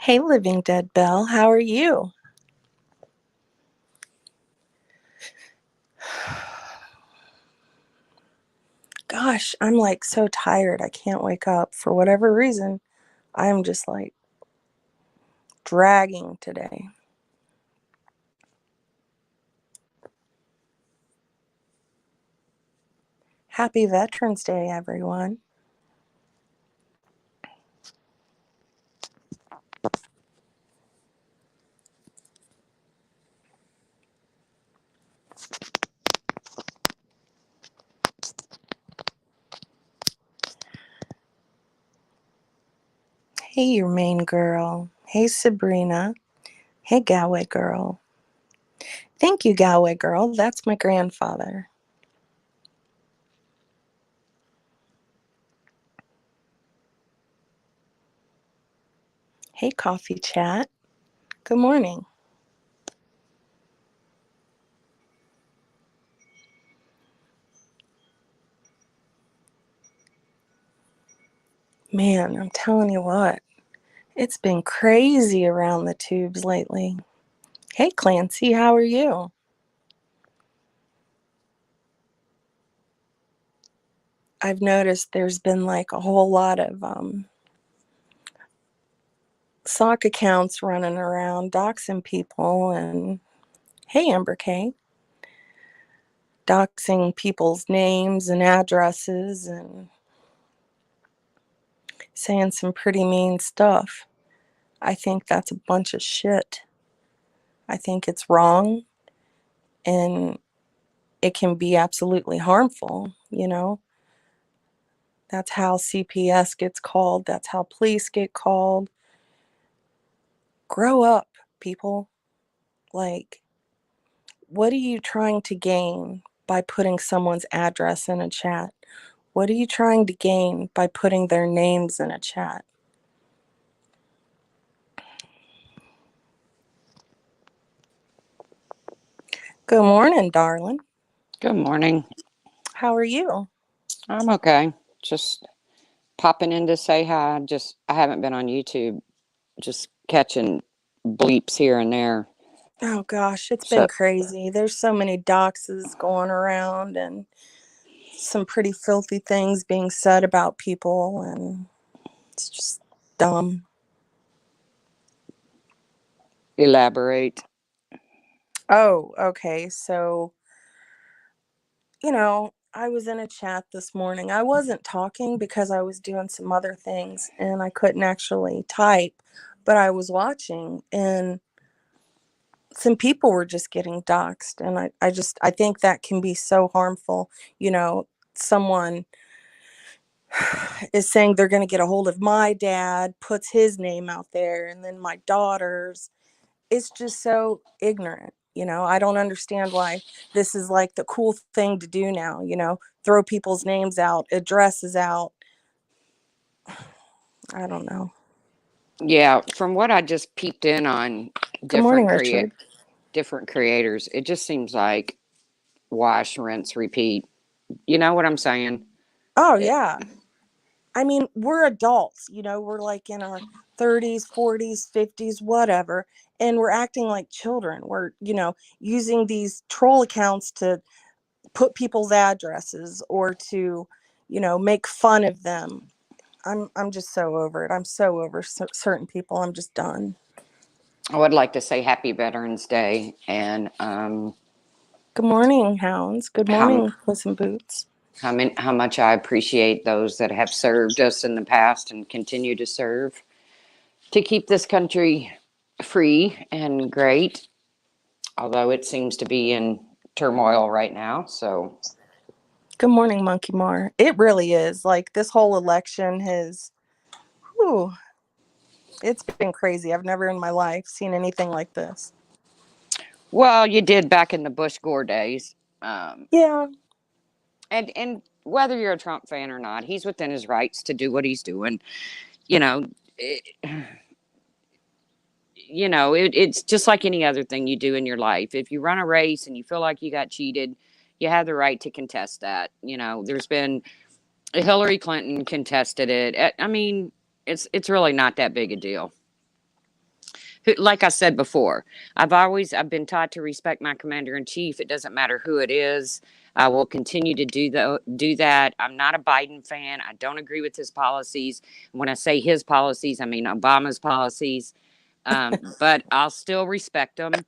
Hey, Living Dead Belle, how are you? Gosh, I'm like so tired. I can't wake up. For whatever reason, I'm just like dragging today. Happy Veterans Day, everyone. Hey, your main girl. Hey, Sabrina. Hey, Galway girl. Thank you, Galway girl. That's my grandfather. Hey, coffee chat. Good morning. Man, I'm telling you what, it's been crazy around the tubes lately. Hey, Clancy, how are you? I've noticed there's been like a whole lot of sock accounts running around doxing people, and hey, Amber K, doxing people's names and addresses and saying some pretty mean stuff. I think that's a bunch of shit. I think it's wrong, and it can be absolutely harmful. That's how CPS gets called, that's how police get called. Grow up, people. Like, what are you trying to gain by putting someone's address in a chat? What are you trying to gain by putting their names in a chat? Good morning, darling. Good morning. How are you? I'm okay. Just popping in to say hi. I haven't been on YouTube. Just catching bleeps here and there. Oh gosh, it's been So crazy. There's so many doxes going around and some pretty filthy things being said about people, and it's just dumb. elaborate. Oh, okay. So, I was in a chat this morning. I wasn't talking because I was doing some other things and I couldn't actually type, but I was watching, and some people were just getting doxxed. And I think that can be so harmful. Someone is saying they're going to get a hold of my dad, puts his name out there, and then my daughter's. It's just so ignorant. I don't understand why this is like the cool thing to do now, throw people's names out, addresses out. I don't know. Yeah, from what I just peeped in on Good morning, different create Richard. different creators, it just seems like wash, rinse, repeat. You know what I'm saying? Oh, It, yeah. I mean, we're adults, we're like in our 30s, 40s, 50s, whatever, and we're acting like children. We're, using these troll accounts to put people's addresses or to, make fun of them. I'm just so over it. I'm so over certain people. I'm just done. I would like to say Happy Veterans Day and Good morning, Hounds. Good how morning, Puss in Boots. how much I appreciate those that have served us in the past and continue to serve to keep this country free and great, although it seems to be in turmoil right now. So, Good morning, Monkey Mar. It really is. Like, this whole election whew, it's been crazy. I've never in my life seen anything like this. well, you did back in the Bush Gore days. Um, Yeah. and whether you're a Trump fan or not, he's within his rights to do what he's doing. You know, it, it's just like any other thing you do in your life. If you run a race and you feel like you got cheated, you have the right to contest that. There's been Hillary Clinton contested it. I mean, it's really not that big a deal. like I said before, I've been taught to respect my commander in chief. It doesn't matter who it is. I will continue to do that. I'm not a Biden fan. I don't agree with his policies. When I say his policies, I mean Obama's policies. But I'll still respect them.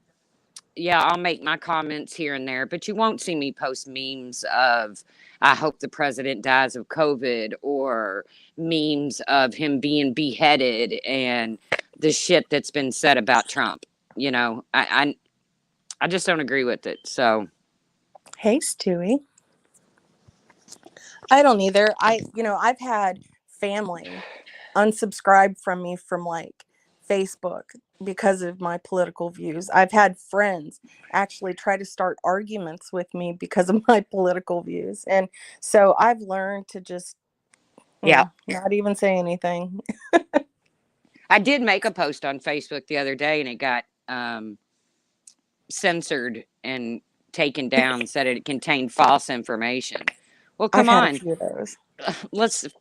Yeah, I'll make my comments here and there, but you won't see me post memes of I hope the president dies of COVID, or memes of him being beheaded and the shit that's been said about Trump. I just don't agree with it. So Hey, Stewie. I don't either. I've had family unsubscribe from me from like Facebook because of my political views. I've had friends actually try to start arguments with me because of my political views. And so I've learned to just yeah, not even say anything. I did make a post on Facebook the other day, and it got censored and taken down. Said it contained false information. Well, I've come had a on. few of those.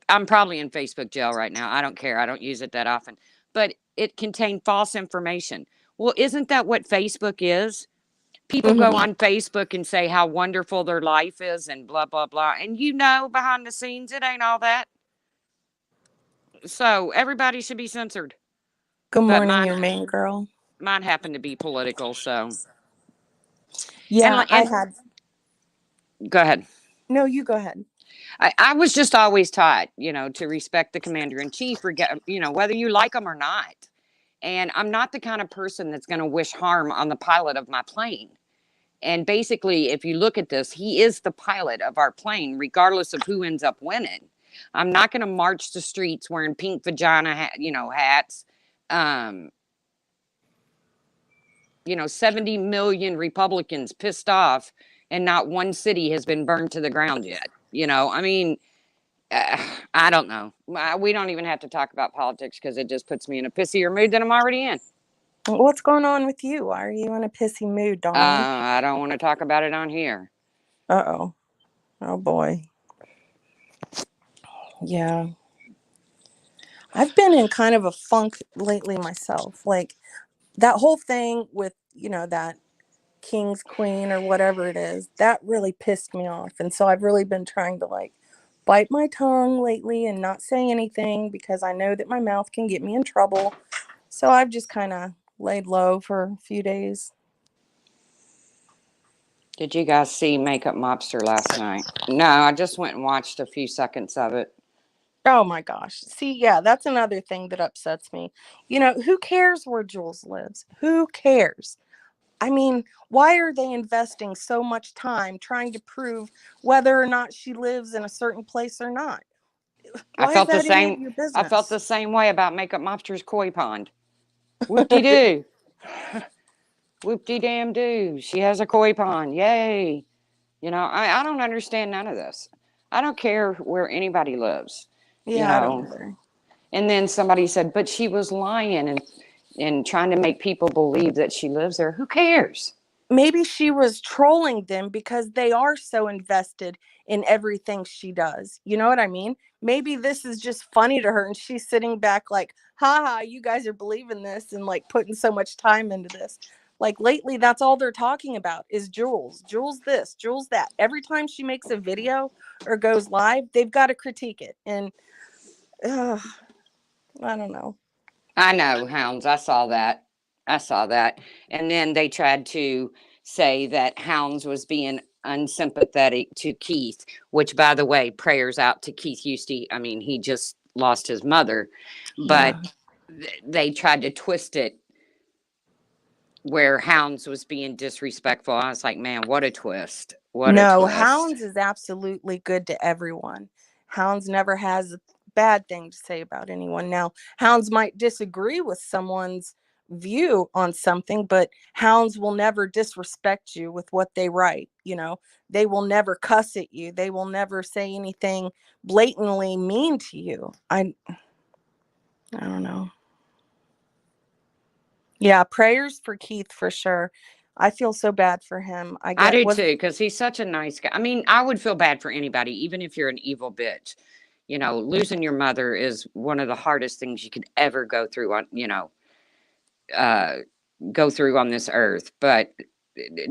I'm probably in Facebook jail right now. I don't care. I don't use it that often. But it contained false information. Well, isn't that what Facebook is? People go Hmm. on Facebook and say how wonderful their life is and blah, blah, blah. And behind the scenes, it ain't all that. So everybody should be censored. Good But morning, you main girl. mine happened to be political. So, Yeah, I and had. go ahead. No, you go ahead. I was just always taught, to respect the commander in chief, whether you like them or not. And I'm not the kind of person that's going to wish harm on the pilot of my plane. And basically, if you look at this, he is the pilot of our plane, regardless of who ends up winning. I'm not going to march the streets wearing pink vagina, hats. Um, 70 million Republicans pissed off, and not one city has been burned to the ground yet. I mean, I don't know. We don't even have to talk about politics because it just puts me in a pissier mood than I'm already in. What's going on with you? Why are you in a pissy mood, darling? I don't want to talk about it on here. Uh-oh. Oh, boy. Yeah. I've been in kind of a funk lately myself. Like that whole thing with, that king's queen or whatever it is, that really pissed me off. And so I've really been trying to like bite my tongue lately and not say anything because I know that my mouth can get me in trouble. So I've just kind of laid low for a few days. Did you guys see Makeup Mobster last night? No, I just went and watched a few seconds of it. Oh my gosh. See, yeah, that's another thing that upsets me. Who cares where Jules lives? Who cares? I mean, why are they investing so much time trying to prove whether or not she lives in a certain place or not? I Why is felt the that any of same. your I felt business? the same way about Makeup Mobster's koi pond. Whoop de doo. Whoop de damn do. She has a koi pond. Yay. I don't understand none of this. I don't care where anybody lives, you Yeah, I don't know. either. And then somebody said, but she was lying and trying to make people believe that she lives there. Who cares? Maybe she was trolling them because they are so invested in everything she does. You know what I mean? Maybe this is just funny to her and she's sitting back like, haha, you guys are believing this and like putting so much time into this. Like lately, that's all they're talking about is Jules. Jules this, Jules that. Every time she makes a video or goes live, they've got to critique it. And I don't know. I know, Hounds. I saw that. I saw that. And then they tried to say that Hounds was being unsympathetic to Keith, which, by the way, prayers out to Keith Husty. I mean, he just lost his mother, but Yeah. they tried to twist it where Hounds was being disrespectful. I was like, man, what a twist. What a No, twist. Hounds is absolutely good to everyone. Hounds never has a bad thing to say about anyone. Now, Hounds might disagree with someone's view on something, but Hounds will never disrespect you with what they write. They will never cuss at you. They will never say anything blatantly mean to you. I don't know. Yeah, prayers for Keith for sure. I feel so bad for him. I I get do was too, because he's such a nice guy. I mean, I would feel bad for anybody, even if you're an evil bitch. Losing your mother is one of the hardest things you could ever go through on. go through on this earth. But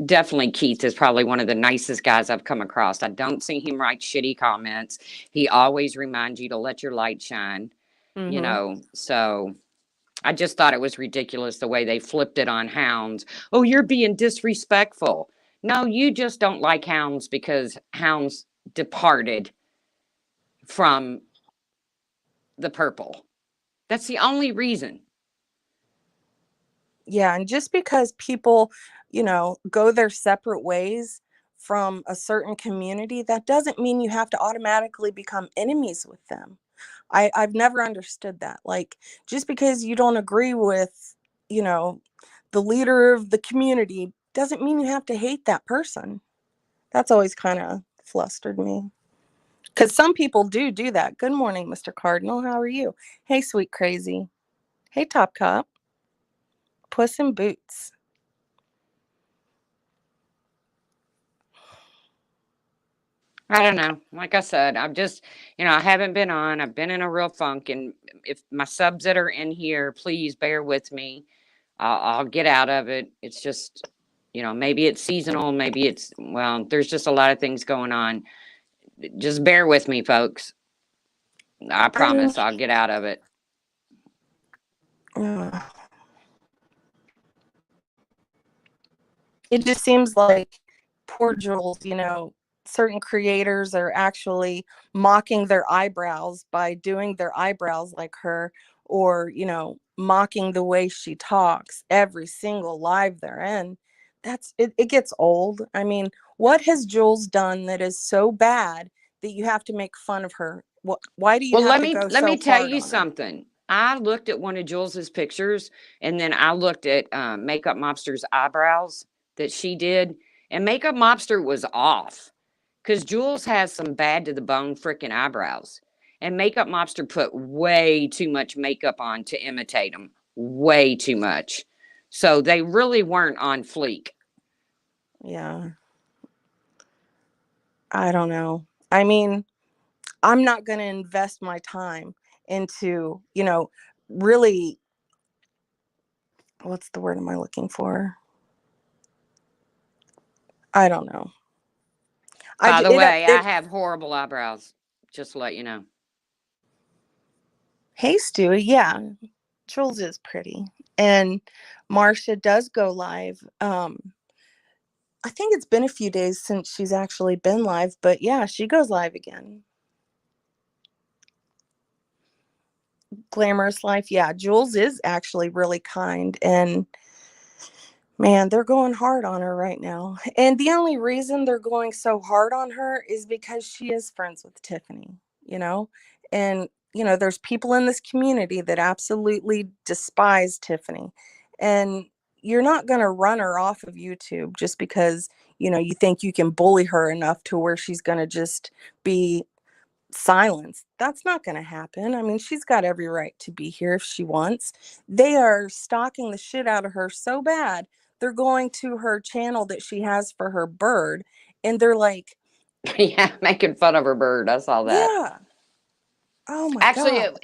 definitely Keith is probably one of the nicest guys I've come across. I don't see him write shitty comments. He always reminds you to let your light shine, Mm-hmm. So I just thought it was ridiculous the way they flipped it on Hounds. Oh, you're being disrespectful. No, you just don't like Hounds because Hounds departed from the purple. That's the only reason. Yeah, and just because people, go their separate ways from a certain community, that doesn't mean you have to automatically become enemies with them. I've never understood that. Like, just because you don't agree with, you know, the leader of the community doesn't mean you have to hate that person. That's always kind of flustered me. Because some people do that. Good morning, Mr. Cardinal. How are you? Hey, sweet crazy. Hey, Top Cop. Puss in Boots. I don't know. Like I said, I'm just, I haven't been on. I've been in a real funk. And if my subs that are in here, please bear with me. I'll get out of it. It's just, maybe it's seasonal. Maybe there's just a lot of things going on. Just bear with me, folks. I I mean, promise I'll get out of it. uh, it just seems like poor Jules, certain creators are actually mocking their eyebrows by doing their eyebrows like her, or, mocking the way she talks every single live they're in. It gets old. I mean, what has Jules done that is so bad that you have to make fun of her? Why do you Well, have let to me go let me so tell hard you on her? something. I looked at one of Jules's pictures, and then I looked at Makeup Mobster's eyebrows that she did, and Makeup Mobster was off because Jules has some bad to the bone freaking eyebrows, and Makeup Mobster put way too much makeup on to imitate them, way too much. So they really weren't on fleek. Yeah, I don't know. I mean, I'm not going to invest my time into, really, what's the word am I looking for? I don't know. By the way, I have horrible eyebrows. Just to let you know. Hey, Stewie. Yeah, Jules is pretty. And Marcia does go live. I think it's been a few days since she's actually been live, but yeah, she goes live again. Glamorous Life. Yeah, Jules is actually really kind, and man, they're going hard on her right now. And the only reason they're going so hard on her is because she is friends with Tiffany, you know? And, there's people in this community that absolutely despise Tiffany. And you're not going to run her off of YouTube just because, you think you can bully her enough to where she's going to just be silence. That's not going to happen. I mean, she's got every right to be here if she wants. They are stalking the shit out of her so bad. They're going to her channel that she has for her bird, and they're like, Yeah, making fun of her bird. I saw that. yeah, oh my Actually, God.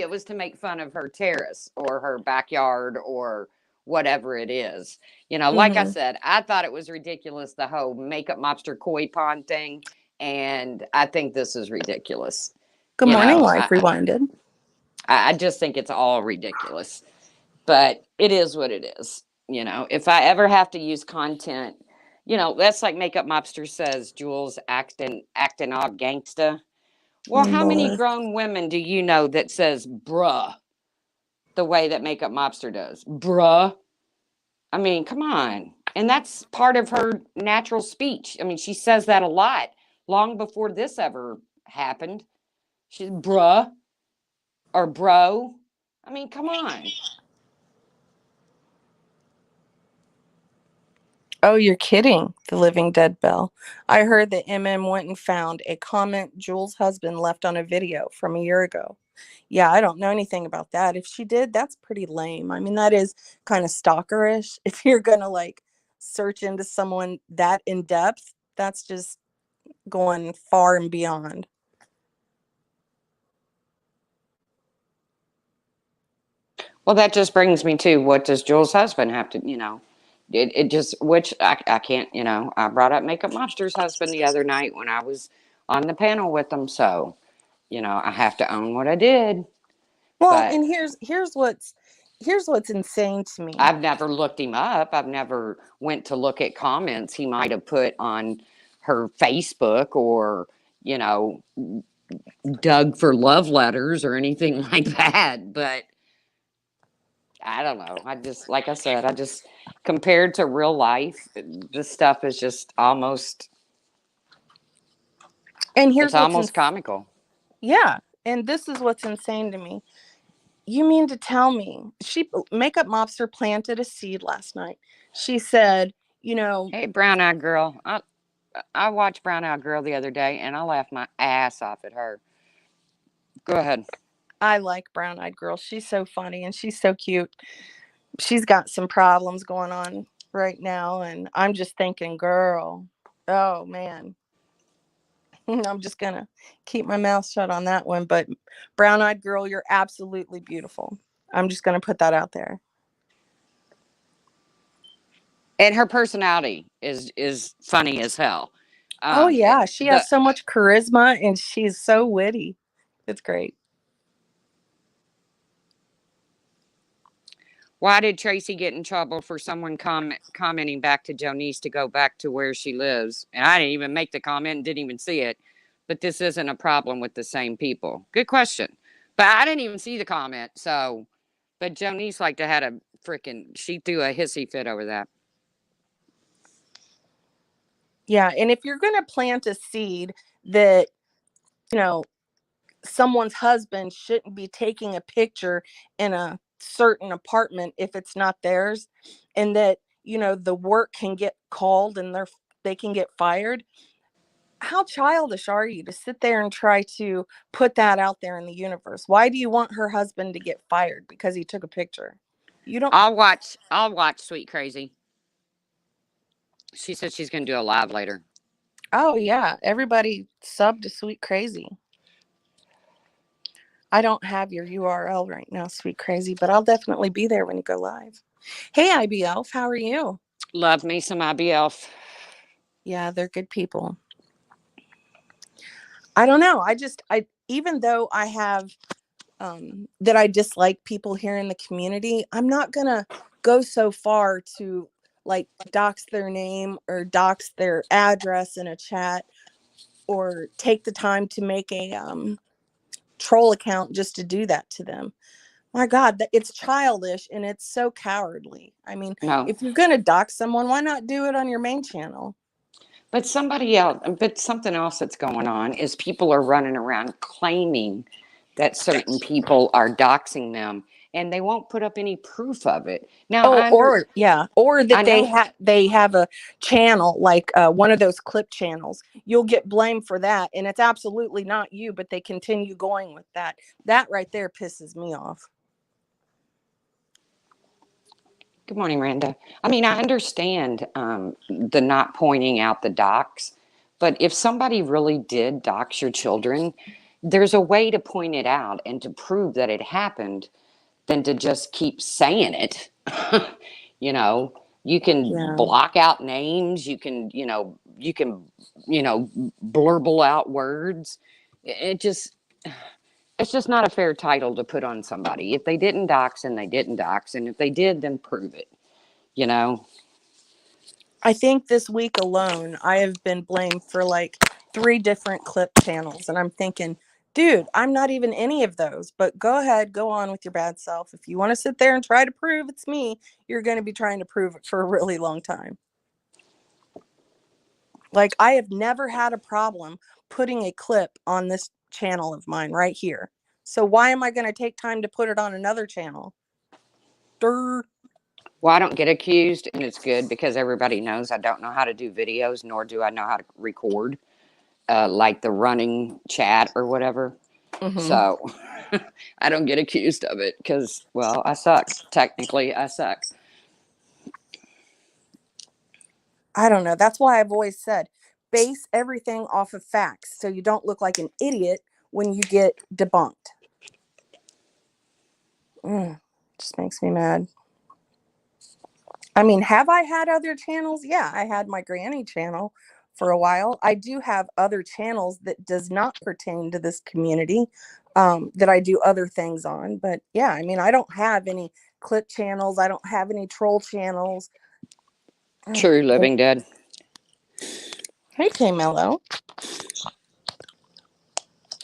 it was to make fun of her terrace or her backyard or whatever it is. Like I Mm-hmm. said, I thought it was ridiculous the whole makeup mobster koi pond thing, and I think this is ridiculous. Good You morning, know, Life I Rewinded. I just think it's all ridiculous. But it is what it is. If I ever have to use content, that's like makeup mobster says, Jules acting all gangsta. Well, how many Lord. grown women do you know that says bruh the way that makeup mobster does? Bruh. I mean, come on. And that's part of her natural speech. I mean, she says that a lot long before this ever happened. She's bruh or bro. I mean, come on. Oh, you're kidding, the Living Dead Bell. I heard that MM went and found a comment Jules' husband left on a video from a year ago. Yeah, I don't know anything about that. If she did, that's pretty lame. I mean, that is kind of stalkerish. If you're going to like search into someone that in depth, that's just going far and beyond. Well, that just brings me to, what does Jules' husband have to, it just, which I can't, I brought up Makeup Monster's husband the other night when I was on the panel with them. So, I have to own what I did. Well, But and here's what's insane to me. I've never looked him up. I've never went to look at comments he might have put on her Facebook, or, you know, dug for love letters or anything like that. But I don't know. I just, like I said, compared to real life, this stuff is just almost, And it's here's almost comical. yeah, and this is what's insane to me. You mean to tell me Makeup Mobster planted a seed last night? She said, Hey, Brown Eyed Girl. I watched Brown Eyed Girl the other day and I laughed my ass off at her. Go ahead. I like Brown Eyed Girl. She's so funny and she's so cute. She's got some problems going on right now, and I'm just thinking, girl, oh man. I'm just gonna keep my mouth shut on that one. But Brown Eyed Girl, you're absolutely beautiful. I'm just gonna put that out there. And her personality is funny as hell. Oh yeah, she The has so much charisma and she's so witty. It's great. Why did Tracy get in trouble for someone commenting back to Jonice to go back to where she lives? And I didn't even make the comment and didn't even see it. But this isn't a problem with the same people. Good question. But I didn't even see the comment. So, but Jonice like to had a freaking, she threw a hissy fit over that. Yeah, and if you're gonna plant a seed that, you know, someone's husband shouldn't be taking a picture in a certain apartment if it's not theirs, and that, the work can get called and they can get fired. How childish are you to sit there and try to put that out there in the universe? Why do you want her husband to get fired because he took a picture? You don't. I'll watch Sweet Crazy. She said she's gonna do a live later. Oh yeah, everybody sub to Sweet Crazy. I don't have your URL right now, Sweet Crazy, but I'll definitely be there when you go live. Hey, IB Elf, how are you? Love me some IBF. Yeah, they're good people. I don't know. I even though I have that I dislike people here in the community, I'm not gonna go so far to like dox their name or dox their address in a chat, or take the time to make a troll account just to do that to them. My God, it's childish and it's so cowardly. I mean, No. if you're gonna dox someone, why not do it on your main channel? But something else that's going on is people are running around claiming that certain people are doxing them and they won't put up any proof of it. Now, Oh, or yeah, or I that know, they have a channel like one of those clip channels. You'll get blamed for that, and it's absolutely not you, but they continue going with that. That right there pisses me off. good morning, Randa. I mean, I understand the not pointing out the dox, but if somebody really did dox your children, there's a way to point it out and to prove that it happened than to just keep saying it. you know, you can Yeah, block out names, you can blurble out words. It just, it's just not a fair title to put on somebody. If they didn't dox, and they didn't dox, and if they did, then prove it. You know, I think this week alone, I have been blamed for like 3 different clip channels, and I'm thinking, dude, I'm not even any of those. But go ahead, go on with your bad self. If you want to sit there and try to prove it's me, you're going to be trying to prove it for a really long time. Like, I have never had a problem putting a clip on this channel of mine right here. So why am I going to take time to put it on another channel? Durr. well, I don't get accused, and it's good because everybody knows I don't know how to do videos, nor do I know how to record, like the running chat or whatever. Mm-hmm. So I don't get accused of it because, well, I suck. Technically, I suck. I don't know. That's why I've always said base everything off of facts so you don't look like an idiot when you get debunked. Just makes me mad. I mean, have I had other channels? Yeah, I had my granny channel for a while. I do have other channels that does not pertain to this community, that I do other things on. But yeah, I mean, I don't have any clip channels. I don't have any troll channels. True Living Dead. Hey, K Melo.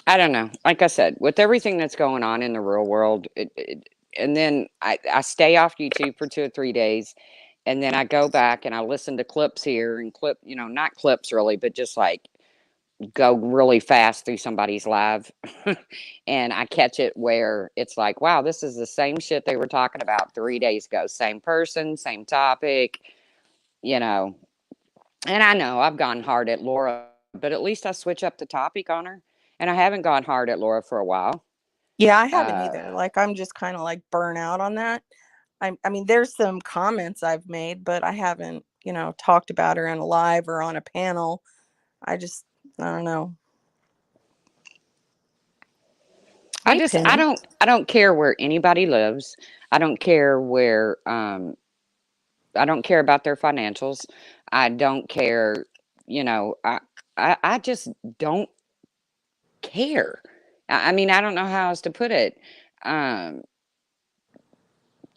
I don't know. Like I said, with everything that's going on in the real world, and then I stay off YouTube for 2 or 3 days, and then I go back and I listen to clips here and not clips really, but just like go really fast through somebody's live, and I catch it where it's like, wow, this is the same shit they were talking about 3 days ago. Same person, same topic, you know. And I know I've gone hard at Laura, but at least I switch up the topic on her. And I haven't gone hard at Laura for a while. Yeah, I haven't Uh, either. Like, I'm just kind of like burnt out on that. I mean, there's some comments I've made, but I haven't, talked about her in a live or on a panel. I don't know. Hey, Penny. I don't care where anybody lives. I don't care I don't care about their financials. I don't care, I just don't care. I mean, I don't know how else to put it. Um,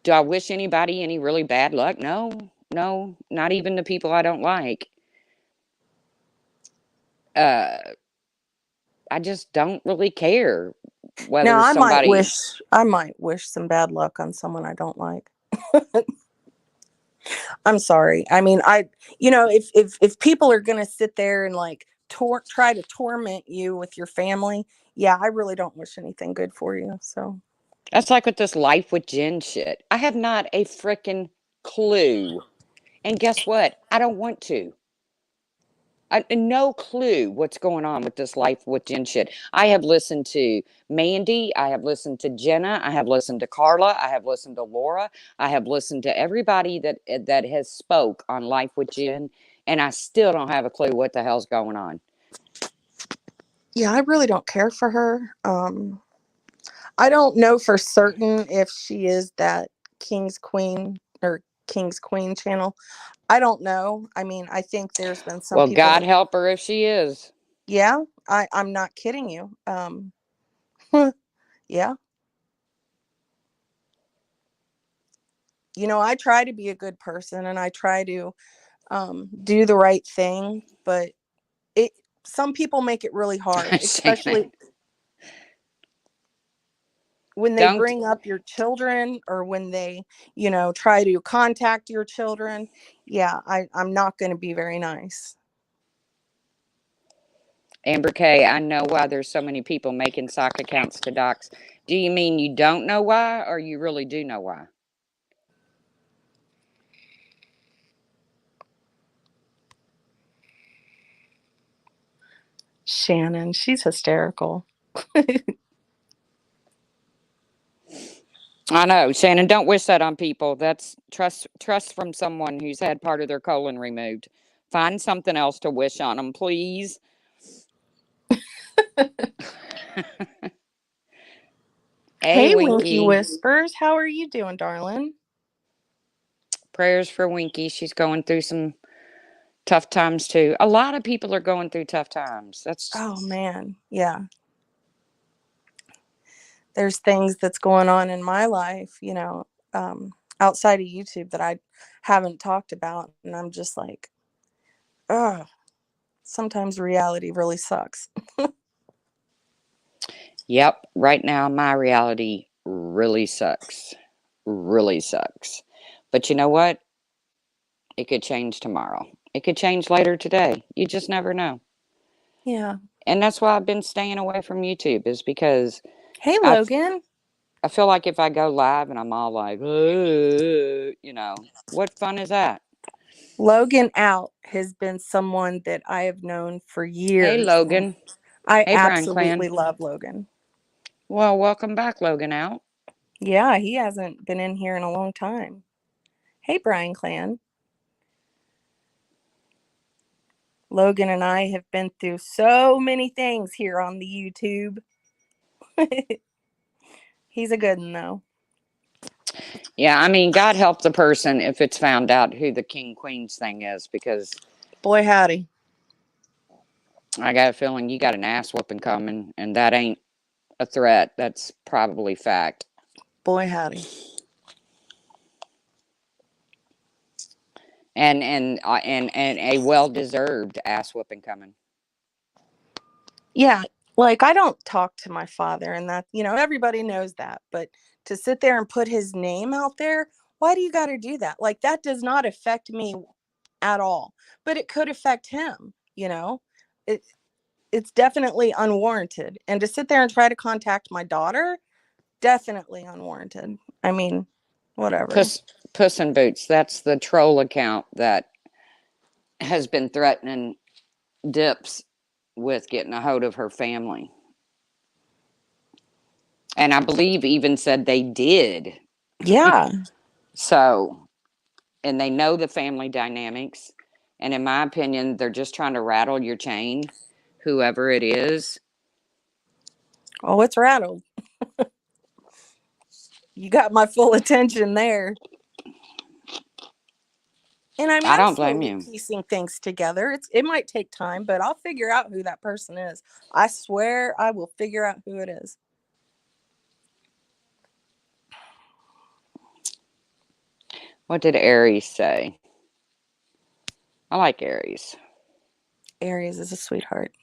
do I wish anybody any really bad luck? No, no, not even the people I don't like. Uh, I just don't really care Now, whether somebody. I might wish some bad luck on someone I don't like. I'm sorry. I mean, if people are gonna sit there and like try to torment you with your family, yeah, I really don't wish anything good for you. So That's like with this life with Jen shit. I have not a freaking clue. And guess what? I don't want to. No clue what's going on with this life with Jen shit. I have listened to Mandy. I have listened to Jenna. I have listened to Carla. I have listened to Laura. I have listened to everybody that has spoke on life with Jen, and I still don't have a clue what the hell's going on. yeah, I really don't care for her. I don't know for certain if she is that King's Queen or King's Queen channel. I don't know. I mean, I think there's been some Well, people God that, help her if she is. yeah, I'm not kidding you. Yeah. I try to be a good person and I try to do the right thing, but it some people make it really hard, Shannon, especially when they don't. bring up your children or when they, try to contact your children. Yeah, I'm not going to be very nice. Amber K, I know why there's so many people making sock accounts to docs. Do you mean you don't know why, or you really do know why? Shannon, she's hysterical. I know, Shannon. Don't wish that on people. That's trust from someone who's had part of their colon removed. Find something else to wish on them, please. Hey, Hey, Winky Winky. Whispers, how are you doing, darling? Prayers for Winky. She's going through some tough times too. A lot of people are going through tough times. That's Oh man, yeah. There's things that's going on in my life, outside of YouTube that I haven't talked about, and I'm just like, oh, sometimes reality really sucks. Yep. Right now, my reality really sucks. Really sucks. But you know what? It could change tomorrow. It could change later today. You just never know. Yeah. And that's why I've been staying away from YouTube, is because Hey, I, Logan. I feel like if I go live and I'm all like, what fun is that? Logan Out has been someone that I have known for Hey, years, and Logan. I Hey, Brian absolutely Clan. love Logan. Well, welcome back, Logan Out. Yeah, he hasn't been in here in a long time. Hey, Brian Clan. Logan and I have been through so many things here on the YouTube. He's a good one, though. Yeah, I mean, God help the person if it's found out who the king queens thing is, because Boy, howdy. I got a feeling you got an ass whooping coming, and that ain't a threat. That's probably fact. Boy, howdy. And a well deserved ass whooping coming. Yeah, like I don't talk to my father, and that, everybody knows that. But to sit there and put his name out there, why do you got to do that? Like, that does not affect me at all, but it could affect him. It it's definitely unwarranted. And to sit there and try to contact my daughter, definitely unwarranted. I mean, whatever. Puss in Boots. That's the troll account that has been threatening Dips with getting a hold of her family. And I believe even said they did. Yeah. So, and they know the family dynamics. And in my opinion, they're just trying to rattle your chain, whoever it is. Oh, it's rattled. You got my full attention there. And I mean, I I'm don't blame slowly you. piecing things together. It might take time, but I'll figure out who that person is. I swear I will figure out who it is. What did Aries say? I like Aries. Aries is a sweetheart.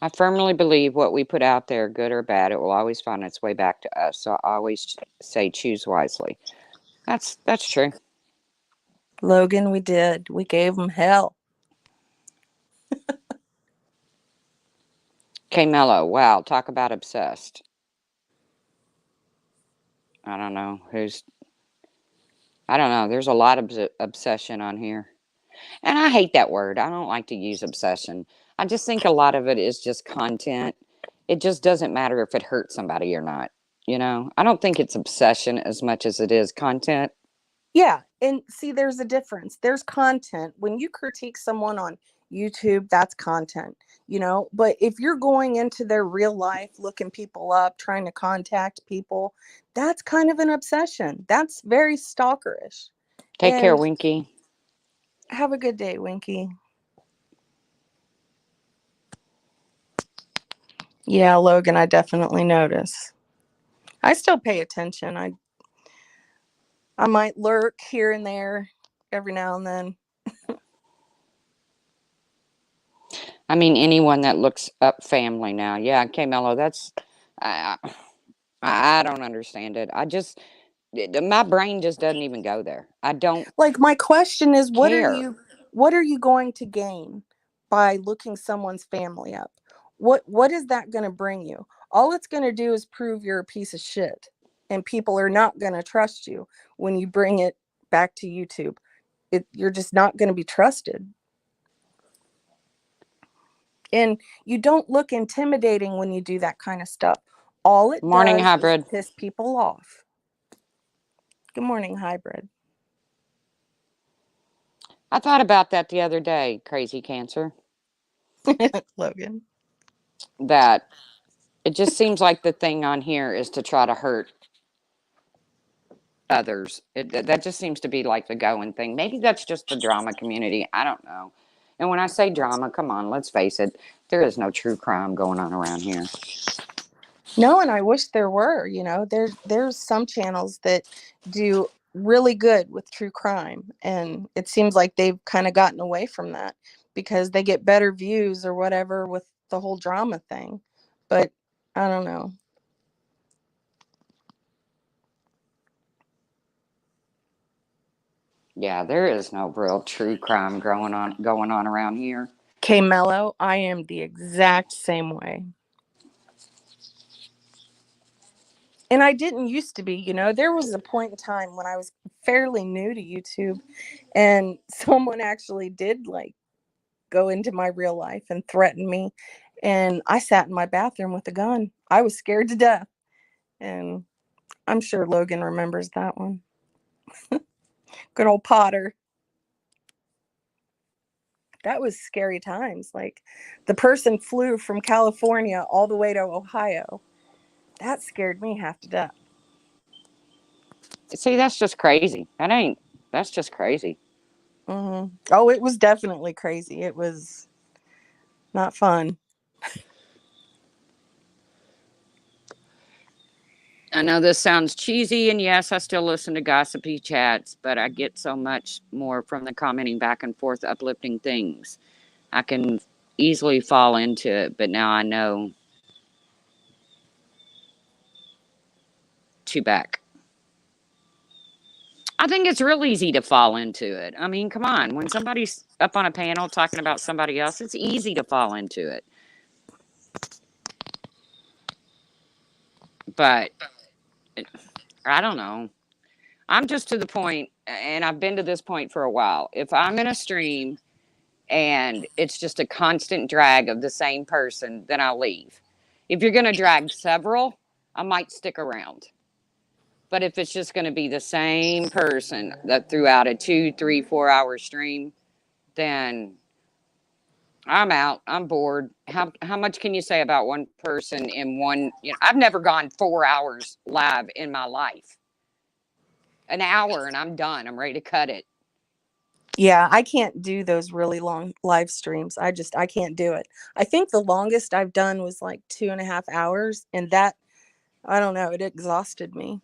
I firmly believe what we put out there, good or bad, it will always find its way back to us. So I always say choose wisely. That's true. Logan, we did. We gave him hell. Okay, Melo. Wow, talk about obsessed. I don't know who's. I don't know. There's a lot of obsession on here. And I hate that word. I don't like to use obsession. I just think a lot of it is just content. It just doesn't matter if it hurts somebody or not. I don't think it's obsession as much as it is content. Yeah. And see, there's a difference. There's content. When you critique someone on YouTube, that's content. But if you're going into their real life, looking people up, trying to contact people, that's kind of an obsession. That's very stalkerish. Take care, And Winky. have a good day, Winky. Yeah, Logan, I definitely notice. I still pay attention. I might lurk here and there every now and then. I mean, anyone that looks up family now. Yeah, okay, Mello, that's. I, I don't understand it. My brain just doesn't even go there. I don't Like, my question is, care. what are you going to gain by looking someone's family up? What is that going to bring you? All it's going to do is prove you're a piece of shit, and people are not going to trust you when you bring it back to YouTube. You're just not going to be trusted. And you don't look intimidating when you do that kind of stuff. All it Morning, does is hybrid. piss people off. Good morning, hybrid. I thought about that the other day, crazy cancer, Logan. that it just seems like the thing on here is to try to hurt others. That just seems to be like the going thing. Maybe that's just the drama community. I don't know. And when I say drama, come on, let's face it, there is no true crime going on around here. No, and I wish there were. There's some channels that do really good with true crime, and it seems like they've kind of gotten away from that because they get better views or whatever with the whole drama thing. But I don't know. Yeah, there is no real true crime going on around here. Okay, Mello, I am the exact same way. And I didn't used to be. There was a point in time when I was fairly new to YouTube, and someone actually did like go into my real life and threaten me. And I sat in my bathroom with a gun. I was scared to death. And I'm sure Logan remembers that one. Good old Potter. That was scary times. Like, the person flew from California all the way to Ohio. That scared me half to death. See, that's just crazy. That's just crazy. Oh, it was definitely crazy. It was not fun. I know this sounds cheesy, and yes, I still listen to gossipy chats, but I get so much more from the commenting back and forth, uplifting things. I can easily fall into it, but now I know to back. I think it's real easy to fall into it. I mean, come on. When somebody's up on a panel talking about somebody else, it's easy to fall into it. But I don't know. I'm just to the point, and I've been to this point for a while. If I'm in a stream and it's just a constant drag of the same person, then I'll leave. If you're going to drag several, I might stick around. But if it's just going to be the same person that throughout a 2, 3, 4 hour stream, then I'm out. I'm bored. How much can you say about one person in one? I've never gone 4 hours live in my life. An hour and I'm done. I'm ready to cut it. Yeah, I can't do those really long live streams. I can't do it. I think the longest I've done was like 2.5 hours, and that, I don't know, it exhausted me.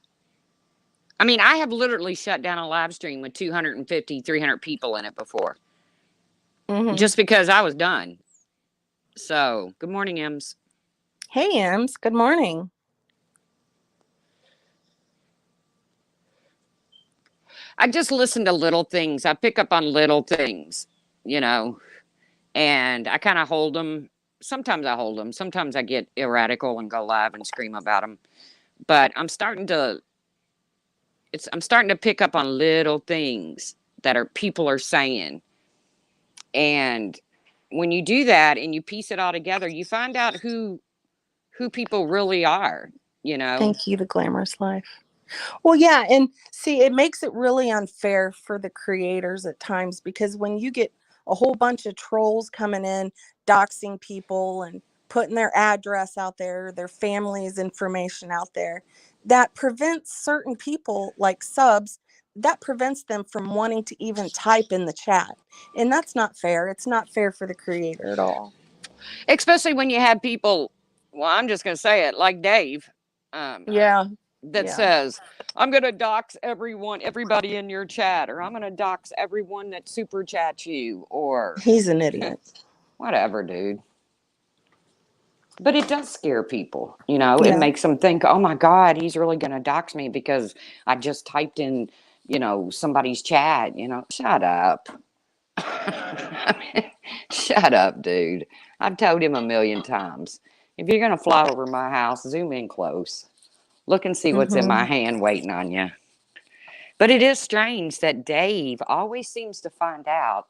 I mean, I have literally shut down a live stream with 250, 300 people in it before, Hmm. just because I was done. So, good morning, Ems. Hey, Ems, good morning. I just listen to little things. I pick up on little things, you know, and I kind of hold them. Sometimes I hold them. Sometimes I get erratical and go live and scream about them. But I'm starting to pick up on little things that are people are saying. And when you do that and you piece it all together, you find out who people really are, you know. Thank you, The Glamorous Life. Well, yeah, and see, it makes it really unfair for the creators at times, because when you get a whole bunch of trolls coming in, doxing people and putting their address out there, their family's information out there, that prevents certain people, like subs, that prevents them from wanting to even type in the chat. And that's not fair. It's not fair for the creator at all. Especially when you have people, well, I'm just going to say it, like Dave, um, Yeah. that Yeah. says, I'm going to dox everybody in your chat, or I'm going to dox everyone that super chats you, or He's an idiot. whatever, dude. But it does scare people, you know. It Yeah. makes them think, oh my God, he's really going to dox me because I just typed in, somebody's chat, Shut up. Shut up, dude. I've told him a million times. If you're going to fly over my house, zoom in close. Look and see what's in my Hmm. hand waiting on you. But it is strange that Dave always seems to find out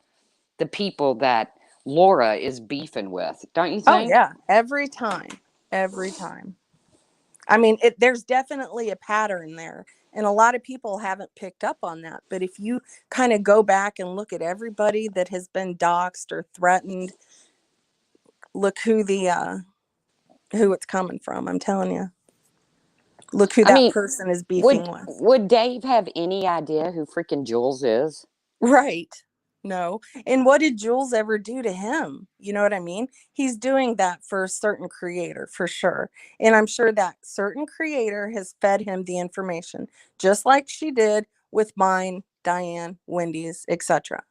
the people that Laura is beefing with, don't you Oh, think? yeah. Every time. Every time. I mean, there's definitely a pattern there. And a lot of people haven't picked up on that. But if you kind of go back and look at everybody that has been doxxed or threatened, look who it's coming from. I'm telling you. Look who I that mean, person is beefing would with. would Dave have any idea who freaking Jules is? Right. No. And what did Jules ever do to him? You know what I mean? He's doing that for a certain creator, for sure. And I'm sure that certain creator has fed him the information, just like she did with mine, Diane, Wendy's, etc.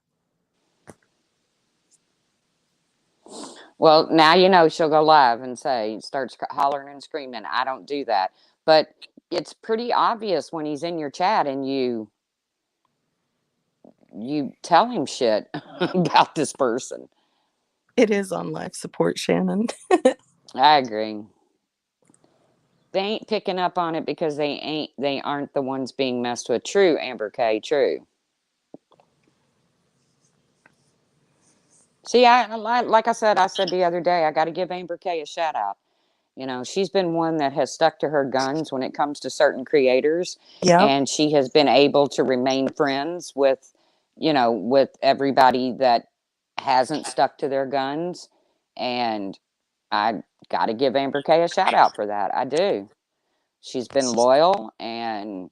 Well, now you know she'll go live and starts hollering and screaming. I don't do that. But it's pretty obvious when he's in your chat and you tell him shit about this person. It is on life support, Shannon. I agree. They ain't picking up on it because they aren't the ones being messed with. True, Amber K. True. See, like I said the other day, I got to give Amber K a shout out. She's been one that has stuck to her guns when it comes to certain creators, Yep. and she has been able to remain friends with everybody that hasn't stuck to their guns. And I got to give Amber Kay a shout out for that. I do. She's been loyal, and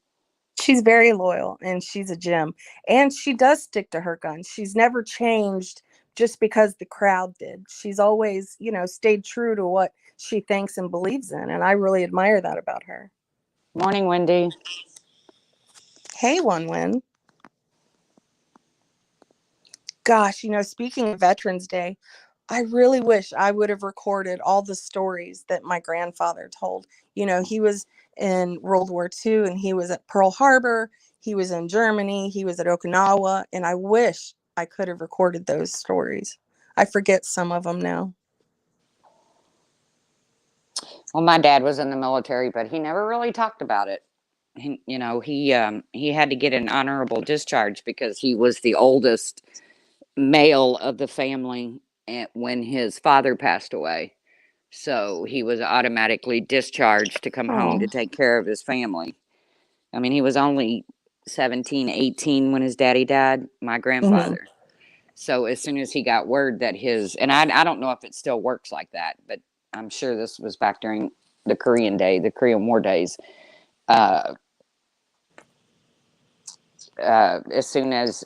She's very loyal and she's a gem. And she does stick to her guns. She's never changed just because the crowd did. She's always, stayed true to what she thinks and believes in. And I really admire that about her. Morning, Wendy. Hey, One Win. Gosh, speaking of Veterans Day, I really wish I would have recorded all the stories that my grandfather told. He was in World War II and he was at Pearl Harbor. He was in Germany. He was at Okinawa. And I wish I could have recorded those stories. I forget some of them now. Well, my dad was in the military, but he never really talked about it. He had to get an honorable discharge because he was the oldest male of the family when his father passed away. So he was automatically discharged to come home Oh. to take care of his family. I mean, he was only 17, 18 when his daddy died, my grandfather. So as soon as he got word that and I don't know if it still works like that, but I'm sure this was back during the Korean War days. As soon as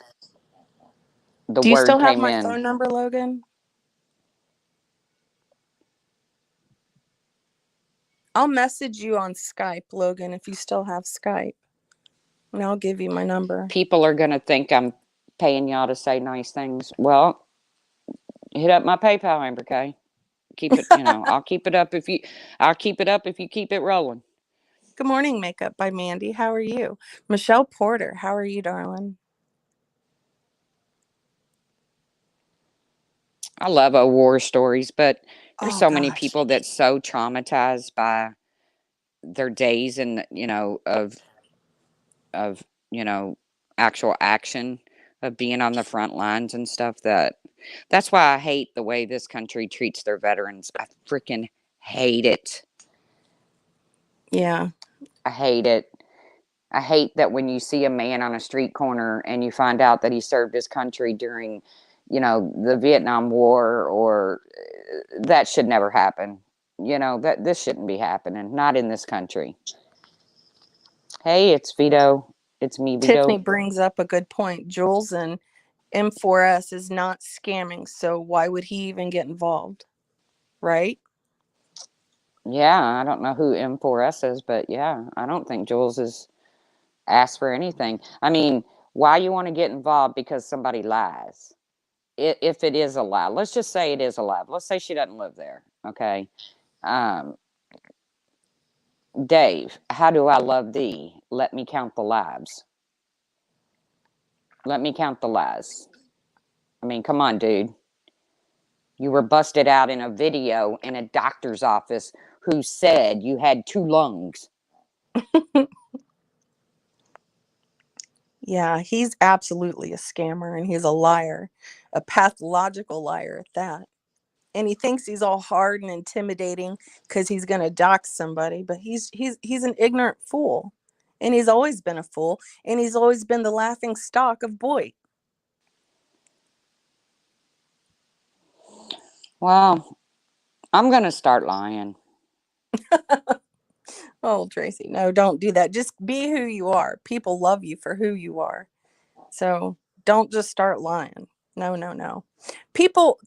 the Do you word still have came my in, phone number, Logan? I'll message you on Skype, Logan, if you still have Skype. And I'll give you my number. people are going to think I'm paying y'all to say nice things. Well, hit up my PayPal, Amber K. Keep it, I'll keep it up if you keep it rolling. Good morning, Makeup by Mandy. How are you? Michelle Porter, how are you, darling? I love war stories, but there's Oh, so many gosh. people that's so traumatized by their days and of actual action of being on the front lines and stuff. That's why I hate the way this country treats their veterans. I freaking hate it. Yeah. I hate it. I hate that when you see a man on a street corner and you find out that he served his country during, the Vietnam War, or that should never happen. That this shouldn't be happening, not in this country. Hey, it's Vito. It's me, Tiffany Vito. brings up a good point. Jules and M4S is not scamming, so why would he even get involved? Right? Yeah, I don't know who M4S is, but yeah, I don't think Jules has asked for anything. I mean, why you want to get involved because somebody lies? If it is a lie, let's just say it is a lie. Let's say she doesn't live there. Okay. Um, Dave, how do I love thee? Let me count the lives. Let me count the lies. I mean, come on, dude. You were busted out in a video in a doctor's office who said you had two lungs. Yeah, he's absolutely a scammer and he's a liar, a pathological liar at that. And he thinks he's all hard and intimidating because he's going to dox somebody, but he's an ignorant fool. And he's always been a fool, and he's always been the laughing stock of Boyd. Well, I'm going to start lying. Oh, Tracy, no, don't do that. Just be who you are. People love you for who you are. So don't just start lying. No, no, no. People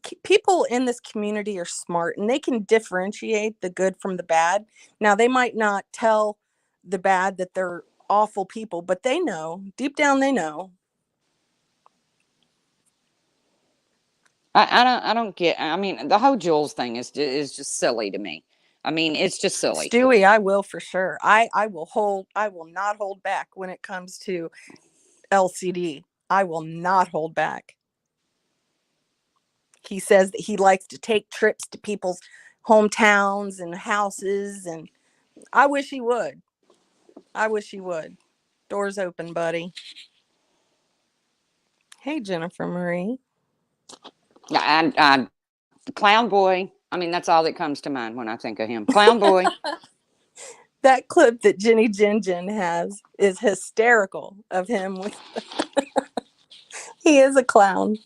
in this community are smart and they can differentiate the good from the bad. Now, they might not tell the bad that they're awful people, but they know. Deep down they know. I don't get. I mean, the whole Jules thing is just silly to me. I mean, it's just silly. Stewie, I will for sure. I will not hold back when it comes to LCD. I will not hold back. He says that he likes to take trips to people's hometowns and houses, and I wish he would. I wish he would. Doors open, buddy. Hey, Jennifer Marie. I Clown boy. I mean, that's all that comes to mind when I think of him. Clown boy. That clip that Jenny Jin Jin has is hysterical of him with he is a clown.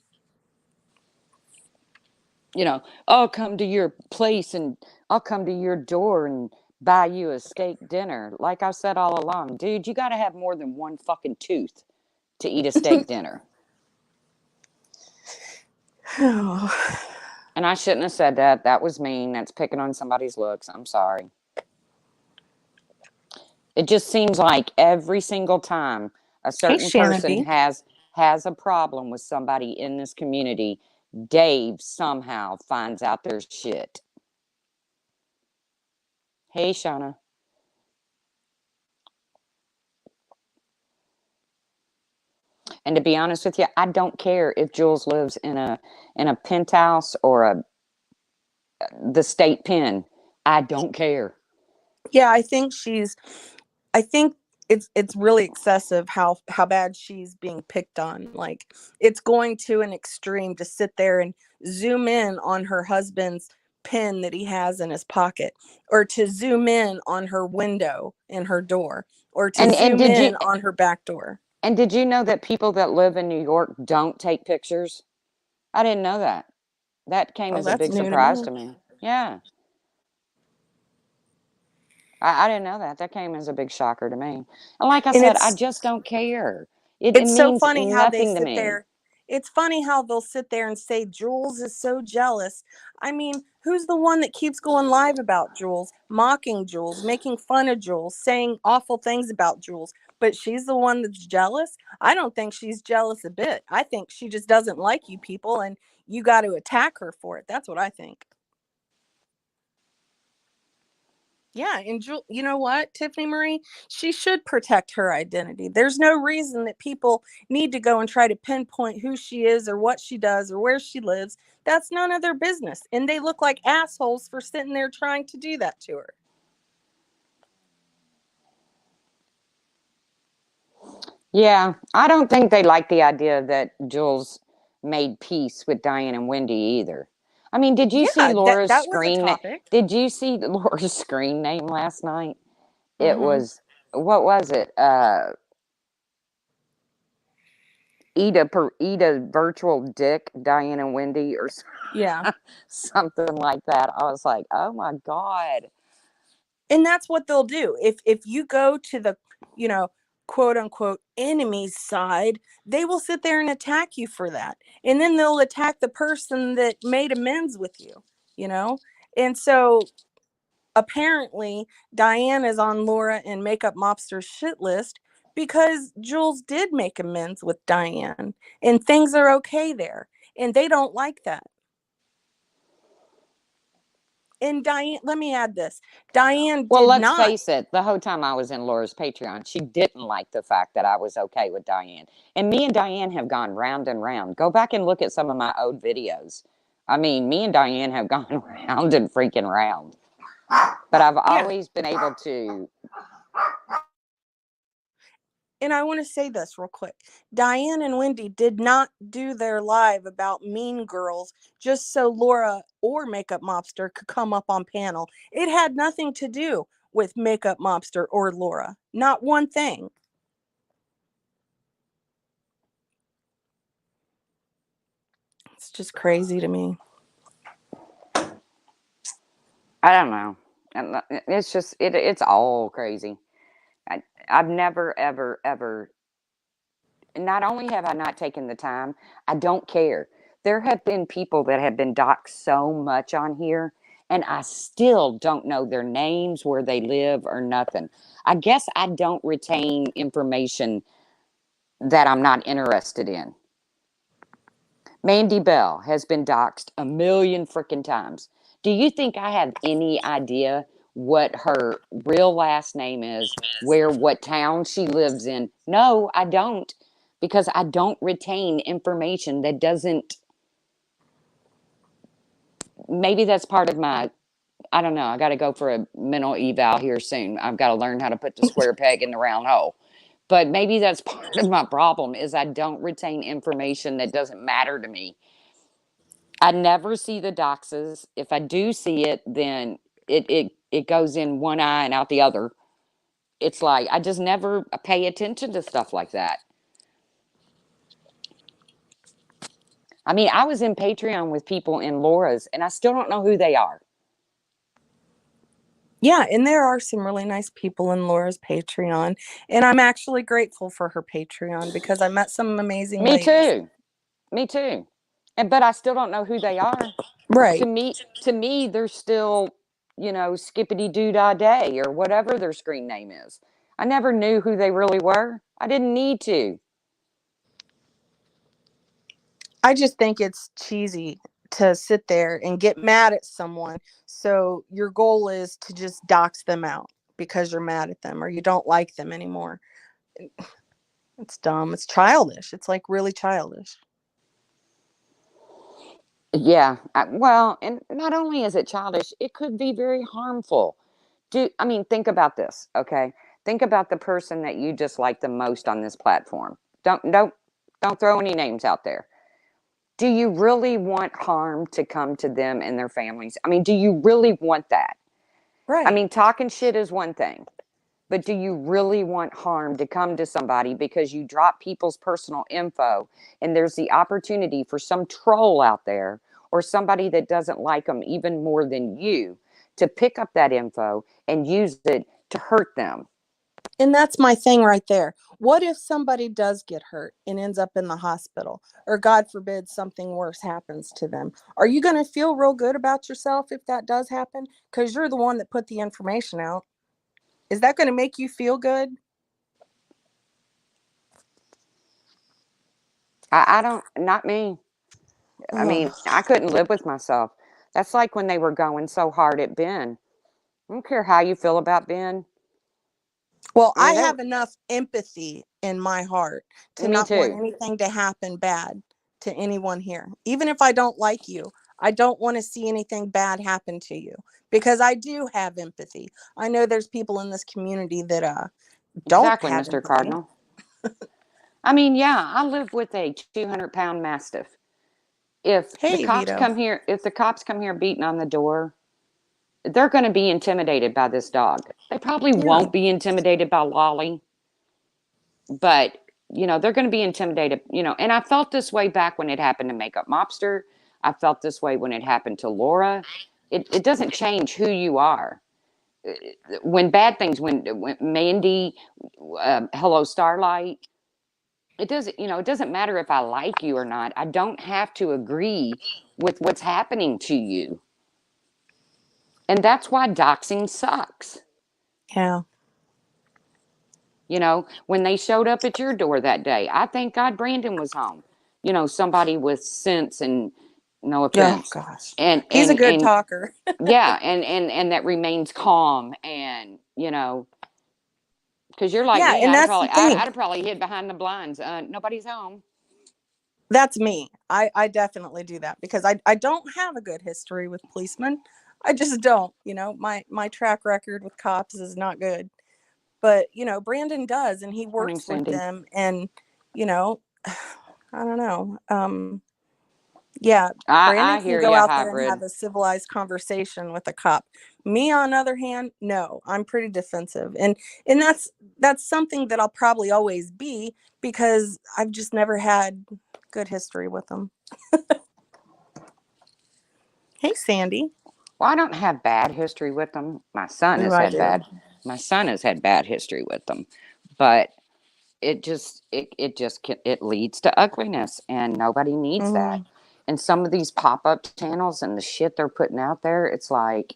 I'll come to your place and I'll come to your door and buy you a steak dinner. Like I said all along, dude, you got to have more than one fucking tooth to eat a steak dinner. Oh. And I shouldn't have said that. That was mean. That's picking on somebody's looks. I'm sorry. It just seems like every single time a Hey, certain person Shanity. has a problem with somebody in this community, Dave somehow finds out their shit. Hey, Shauna. And to be honest with you, I don't care if Jules lives in a penthouse or a the state pen. I don't care. Yeah, I think it's really excessive how bad she's being picked on. Like, it's going to an extreme to sit there and zoom in on her husband's pin that he has in his pocket, or to zoom in on her window in her door, or to And zoom did you in on her back door. and did you know that people that live in New York don't take pictures? I didn't know that. That came Oh, as a that's big new to surprise me. to me. Yeah. I didn't know that. That came as a big shocker to me. And like I And said, I just don't care. It it's so means funny how they nothing to sit me. there. It's funny how they'll sit there and say Jules is so jealous. I mean, who's the one that keeps going live about Jules, mocking Jules, making fun of Jules, saying awful things about Jules? But she's the one that's jealous. I don't think she's jealous a bit. I think she just doesn't like you people, and you got to attack her for it. That's what I think. Yeah, and you know what, Tiffany Marie? She should protect her identity. There's no reason that people need to go and try to pinpoint who she is or what she does or where she lives. That's none of their business. And they look like assholes for sitting there trying to do that to her. Yeah, I don't think they like the idea that Jules made peace with Diane and Wendy either. I mean, did you see Yeah, Laura's that was a screen? topic. Did you see Laura's screen name last night? It Mhm. was what was it? Eat a virtual dick, Diane and Wendy, or Yeah. something like that. I was like, oh my god. And that's what they'll do. If you go to the, you know, quote unquote enemy's side, they will sit there and attack you for that. And then they'll attack the person that made amends with you, you know? And so apparently Diane is on Laura and Makeup Mobster's shit list because Jules did make amends with Diane and things are okay there. And they don't like that. And Diane, let me add this. Diane Well, did let's not. face it, the whole time I was in Laura's Patreon, she didn't like the fact that I was okay with Diane. And me and Diane have gone round and round. Go back and look at some of my old videos. I mean, me and Diane have gone round and freaking round. But I've Yeah. always been able to. And I want to say this real quick. Diane and Wendy did not do their live about Mean Girls just so Laura or Makeup Mobster could come up on panel. It had nothing to do with Makeup Mobster or Laura. Not one thing. It's just crazy to me. I don't know. It's just, it's all crazy. I've never, ever, ever, not only have I not taken the time, I don't care. There have been people that have been doxxed so much on here, and I still don't know their names, where they live, or nothing. I guess I don't retain information that I'm not interested in. Mandy Bell has been doxxed a million freaking times. Do you think I have any idea what her real last name is, what town she lives in? No, I don't, because I don't retain information that doesn't. Maybe that's part of my. I don't know. I got to go for a mental eval here soon. I've got to learn how to put the square peg in the round hole. But maybe that's part of my problem is I don't retain information that doesn't matter to me. I never see the doxes. If I do see it, then it goes in one eye and out the other. It's like I just never pay attention to stuff like that. I mean, I was in Patreon with people in Laura's, and I still don't know who they are. Yeah, and there are some really nice people in Laura's Patreon, and I'm actually grateful for her Patreon because I met some amazing Me ladies. too. Me too. And but I still don't know who they are. Right. To me, they're still, skippity doo dah day or whatever their screen name is. I never knew who they really were. I didn't need to. I just think it's cheesy to sit there and get mad at someone. So your goal is to just dox them out because you're mad at them or you don't like them anymore. It's dumb. It's childish. It's like really childish. Yeah. Well, and not only is it childish, it could be very harmful. Think about this, okay? Think about the person that you dislike the most on this platform. Don't throw any names out there. Do you really want harm to come to them and their families? Do you really want that? Right. Talking shit is one thing, but do you really want harm to come to somebody because you drop people's personal info and there's the opportunity for some troll out there or somebody that doesn't like them even more than you to pick up that info and use it to hurt them? And that's my thing right there. What if somebody does get hurt and ends up in the hospital, or God forbid something worse happens to them? Are you going to feel real good about yourself if that does happen? Because you're the one that put the information out. Is that going to make you feel good? I don't, not me. Ugh. I couldn't live with myself. That's like when they were going so hard at Ben. I don't care how you feel about Ben. Well, I I mean, they have enough empathy in my heart to Me not want too. anything to happen bad to anyone here. Even if I don't like you, I don't want to see anything bad happen to you because I do have empathy. I know there's people in this community that don't Exactly, have Mr. empathy. Cardinal. Yeah, I live with a 200-pound mastiff. Hey, Vito. If the cops come here beating on the door, they're going to be intimidated by this dog. They probably Yeah. won't be intimidated by Lolly, but they're going to be intimidated. And I felt this way back when it happened to Makeup Mobster. I felt this way when it happened to Laura. It doesn't change who you are. When bad things, when Mandy, Hello Starlight, it doesn't matter if I like you or not. I don't have to agree with what's happening to you. And that's why doxing sucks. Yeah. When they showed up at your door that day, I thank God Brandon was home. Somebody with sense and no Oh offense. gosh. And He's a and good and talker. yeah, and that remains calm and because you're like Yeah, me, and that's the I'd thing. have probably hid behind the blinds. Nobody's home. That's me. I definitely do that because I don't have a good history with policemen. I just don't. My track record with cops is not good. But Brandon does, and he Morning, works with Cindy. them, and you know I don't know. Yeah, Brandon I can hear go you, out there and have hybrid. a civilized conversation with a cop. Me, on the other hand, no, I'm pretty defensive, and that's something that I'll probably always be because I've just never had good history with them. Hey, Sandy. Well, I don't have bad history with them. Oh, I do. My son has had bad history with them, but it leads to ugliness, and nobody needs that. Hmm. And some of these pop-up channels and the shit they're putting out there, it's like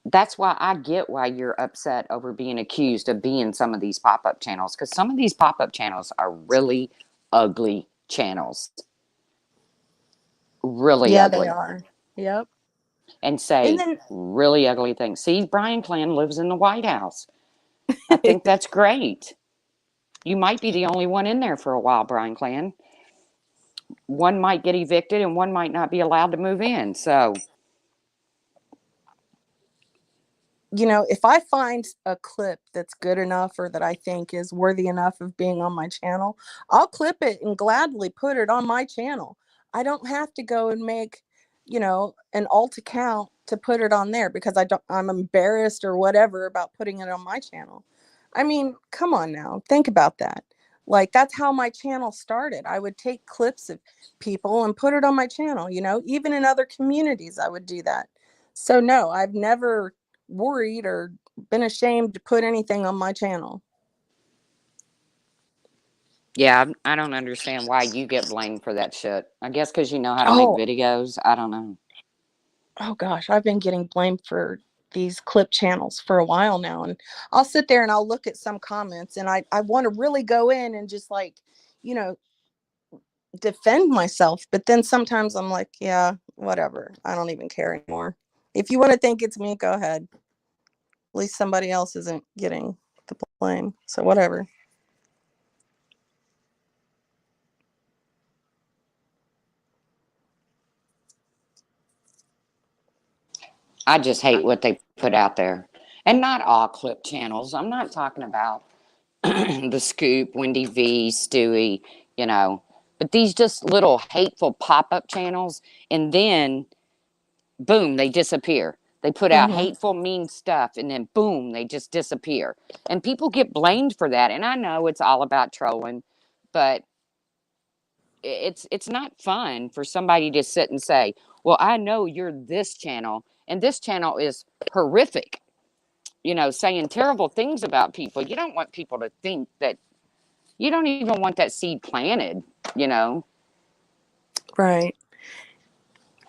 that's why I get why you're upset over being accused of being some of these pop-up channels, because some of these pop-up channels are really ugly channels, really Yeah, they ugly, are. Yep. and And say then really ugly things. See, Brian Clan lives in the White House. I think that's great. You might be the only one in there for a while, Brian Clan. One might get evicted and one might not be allowed to move in. So, if I find a clip that's good enough or that I think is worthy enough of being on my channel, I'll clip it and gladly put it on my channel. I don't have to go and make, an alt account to put it on there because I'm embarrassed or whatever about putting it on my channel. I mean, come on now. Think about that. Like that's how my channel started. I would take clips of people and put it on my channel, even in other communities I would do that. So no, I've never worried or been ashamed to put anything on my channel. Yeah, I don't understand why you get blamed for that shit. I guess because you know how to make Oh, videos. I don't know. oh gosh, I've been getting blamed for these clip channels for a while now. And I'll sit there and I'll look at some comments and I want to really go in and just like, you know, defend myself. But then sometimes I'm like, yeah, whatever. I don't even care anymore. If you want to think it's me, go ahead. At least somebody else isn't getting the blame. So whatever. I just hate what they put out there. And not all clip channels. I'm not talking about the Scoop, Wendy V, Stewie, you know, but these just little hateful pop up channels. And then, boom, they disappear. They put out Mm-hmm. hateful, mean stuff, and then boom, they just disappear. And people get blamed for that. And I know it's all about trolling, but it's not fun for somebody to sit and say, "Well, I know you're this channel, and this channel is horrific." You know, saying terrible things about people. You don't want people to think that. You don't even want that seed planted. You know. Right.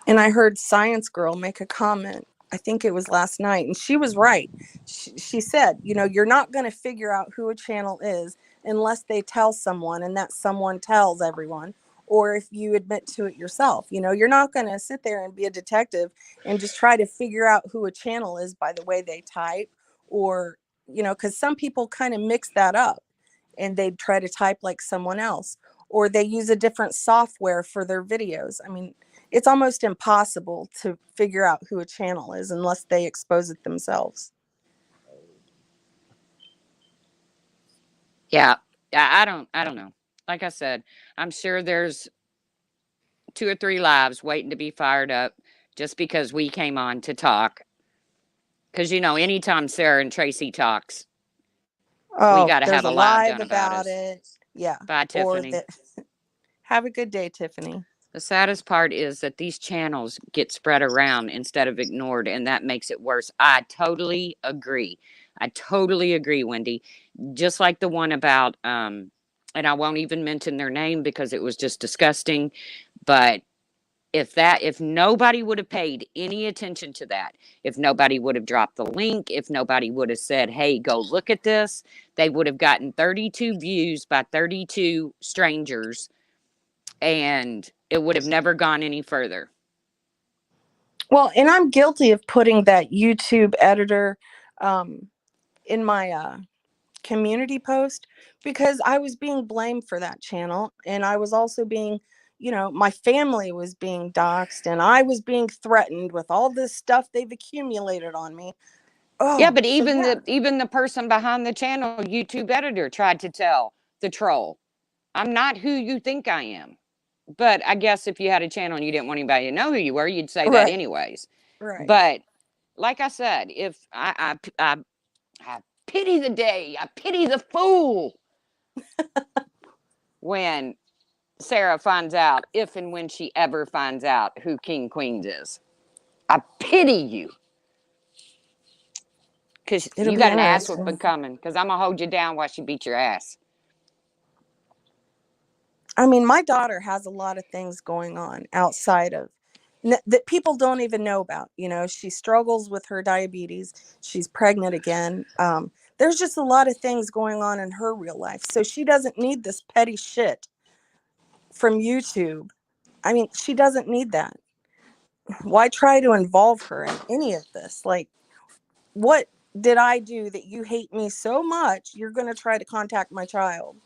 And I heard Science Girl make a comment. I think it was last night, and she was right. She said, you know, you're not going to figure out who a channel is unless they tell someone, and that someone tells everyone, or if you admit to it yourself. You know, you're not going to sit there and be a detective and just try to figure out who a channel is by the way they type, or, you know, because some people kind of mix that up and they try to type like someone else, or they use a different software for their videos. I mean, it's almost impossible to figure out who a channel is unless they expose it themselves. Yeah. I don't know. Like I said, I'm sure there's 2 or 3 lives waiting to be fired up just because we came on to talk. Because you know, anytime Sarah and Tracy talks, we Oh, got to there's have a a live live done about about us. it. Yeah. Bye, Or Tiffany. that. Have a good day, Tiffany. The saddest part is that these channels get spread around instead of ignored, and that makes it worse. I totally agree. I totally agree, Wendy. Just like the one about, and I won't even mention their name because it was just disgusting. But if nobody would have paid any attention to that, if nobody would have dropped the link, if nobody would have said, "Hey, go look at this," they would have gotten 32 views by 32 strangers, and it would have never gone any further. Well, and I'm guilty of putting that YouTube editor um, in my community post because I was being blamed for that channel. And I was also being, you know, my family was being doxxed and I was being threatened with all this stuff they've accumulated on me. Yeah, Oh, but so yeah. even the person behind the channel, YouTube editor, tried to tell the troll, "I'm not who you think I am." But I guess if you had a channel and you didn't want anybody to know who you were, you'd say that Right. anyways. Right. But like I said, if I pity the day, I pity the fool when Sarah finds out, if and when she ever finds out who King Queens is. I pity you. Because It'll you be got an ass whooping interesting. coming. Because I'm going to hold you down while she beats your ass. I mean, my daughter has a lot of things going on outside of that people don't even know about. You know, she struggles with her diabetes. She's pregnant again. There's just a lot of things going on in her real life. So she doesn't need this petty shit from YouTube. I mean, she doesn't need that. Why try to involve her in any of this? Like, what did I do that you hate me so much? You're going to try to contact my child.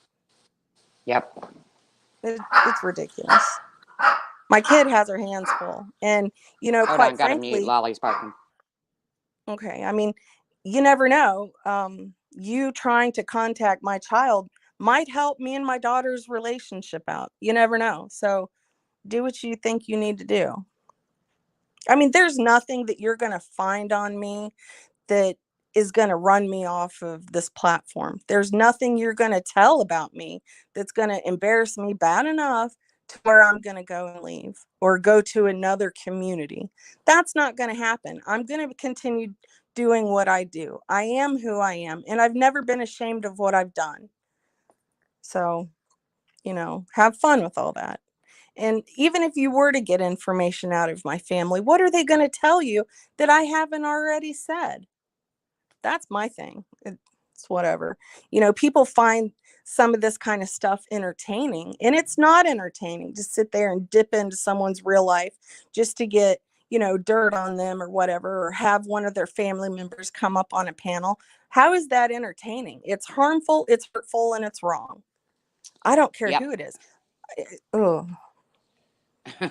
Yep. It's ridiculous. My kid has her hands full. And, you know, Hold on, quite got to mute. frankly, Lolly's barking. okay, I mean, you never know. You trying to contact my child might help me and my daughter's relationship out. You never know. So do what you think you need to do. I mean, there's nothing that you're going to find on me that is going to run me off of this platform. There's nothing you're going to tell about me that's going to embarrass me bad enough to where I'm going to go and leave or go to another community. That's not going to happen. I'm going to continue doing what I do. I am who I am, and I've never been ashamed of what I've done. So, have fun with all that. And even if you were to get information out of my family, what are they going to tell you that I haven't already said? That's my thing. It's whatever. People find some of this kind of stuff entertaining, and it's not entertaining to sit there and dip into someone's real life just to get, dirt on them or whatever, or have one of their family members come up on a panel. How is that entertaining? It's harmful, it's hurtful, and it's wrong. I don't care Yep. who it is. Ugh.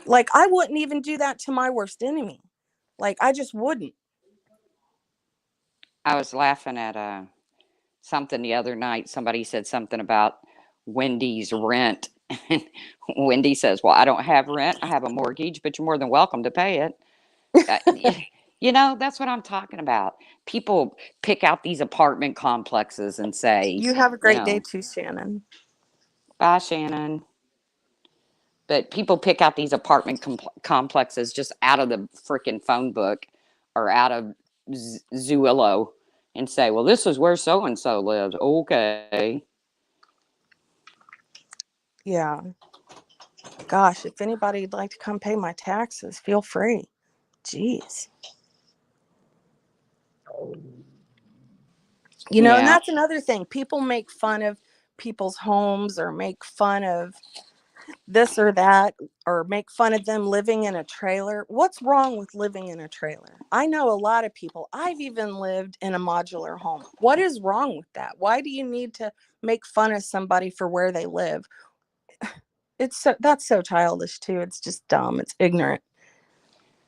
Like, I wouldn't even do that to my worst enemy. Like, I just wouldn't. I was laughing at something the other night. Somebody said something about Wendy's rent. And Wendy says, "Well, I don't have rent. I have a mortgage, but you're more than welcome to pay it." Uh, that's what I'm talking about. People pick out these apartment complexes and say, You have a you great day know, too, Shannon. bye, Shannon. But people pick out these apartment complexes just out of the freaking phone book or out of Zillow and say, well, this is where so and so lives. Okay. Yeah. Gosh, if anybody'd like to come pay my taxes, feel free. Jeez. And Yeah. that's another thing. People make fun of people's homes or make fun of this or that or make fun of them living in a trailer. What's wrong with living in a trailer? I know a lot of people. I've even lived in a modular home. What is wrong with that? Why do you need to make fun of somebody for where they live? That's so childish too. It's just dumb. It's ignorant.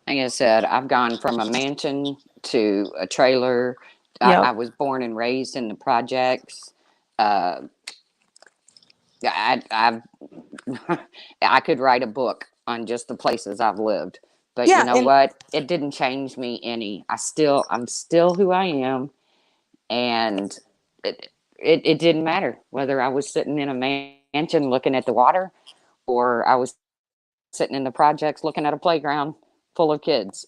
Like I said, I've gone from a mansion to a trailer. I Yep. was born and raised in the projects. Uh, I've I could write a book on just the places I've lived. But you Yeah, know and what? It didn't change me any. I'm still who I am, and it didn't matter whether I was sitting in a mansion looking at the water, or I was sitting in the projects looking at a playground full of kids.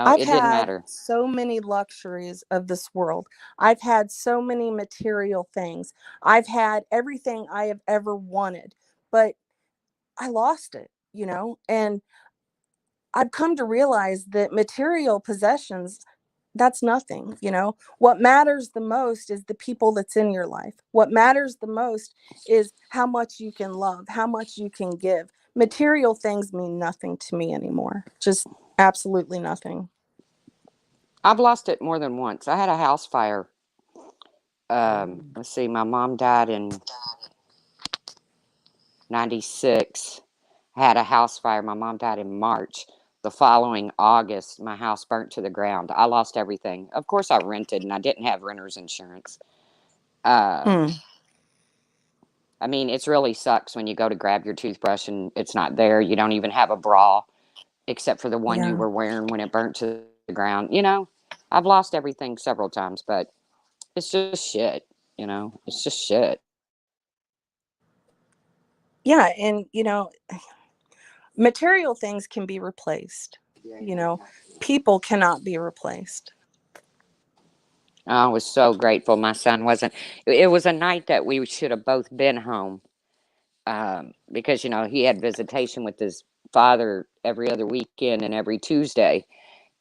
I've It didn't had matter. so many luxuries of this world. I've had so many material things. I've had everything I have ever wanted, but I lost it, and I've come to realize that material possessions, that's nothing. What matters the most is the people that's in your life. What matters the most is how much you can love, how much you can give. Material things mean nothing to me anymore. Just absolutely nothing. I've lost it more than once. I had a house fire. Let's see, my mom died in '96. I had a house fire. My mom died in March. The following August, my house burnt to the ground. I lost everything. Of course, I rented and I didn't have renter's insurance. Uh, Hmm. I mean, it's really sucks when you go to grab your toothbrush and it's not there. You don't even have a bra except for the one you Yeah. were wearing when it burnt to the ground. I've lost everything several times, but it's just shit. It's just shit. Yeah. And, material things can be replaced. You know, People cannot be replaced. I was so grateful my son wasn't. It was a night that we should have both been home because, he had visitation with his father every other weekend and every Tuesday.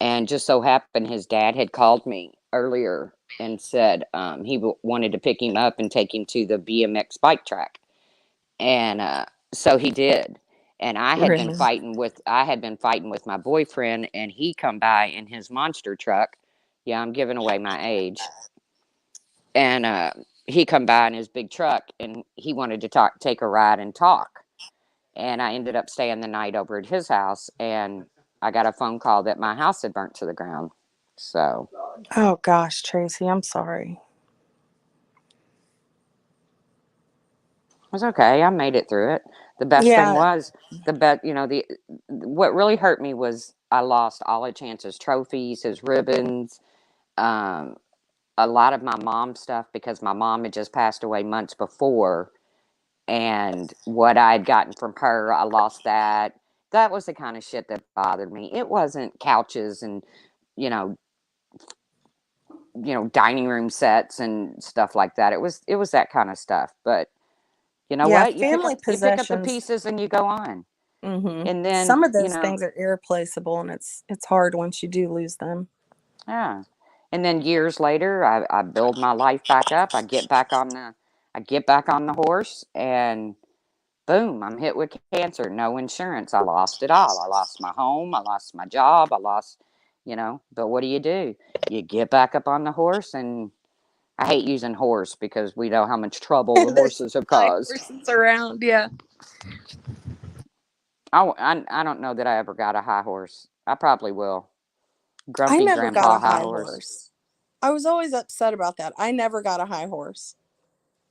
And just so happened his dad had called me earlier and said he wanted to pick him up and take him to the BMX bike track. And so he did. And Really. I had been fighting with my boyfriend, and he come by in his monster truck. Yeah, I'm giving away my age. And he come by in his big truck, and he wanted to take a ride and talk. And I ended up staying the night over at his house, and I got a phone call that my house had burnt to the ground. So Oh gosh, Tracy, I'm sorry. it was okay. I made it through it. The best thing Yeah. was the what really hurt me was I lost all of Chance's trophies, his ribbons, um, a lot of my mom's stuff because my mom had just passed away months before, And what I'd gotten from her, I lost that. That was the kind of shit that bothered me. It wasn't couches and, you know, dining room sets and stuff like that. It was that kind of stuff. But you know Yeah, what? You pick family up the possessions. pieces and you go on. And then, Some of those things are irreplaceable, and it's hard once you do lose them. yeah. And then years later, I build my life back up. I get back on the horse, and boom, I'm hit with cancer. No insurance. I lost it all. I lost my home. I lost my job. I lost, but what do? You get back up on the horse, and I hate using horse because we know how much trouble the There's horses have high caused. horses around. Yeah, I don't know that I ever got a high horse. I probably will. I Grumpy never got grandpa a high high horse. horse. I was always upset about that. I never got a high horse.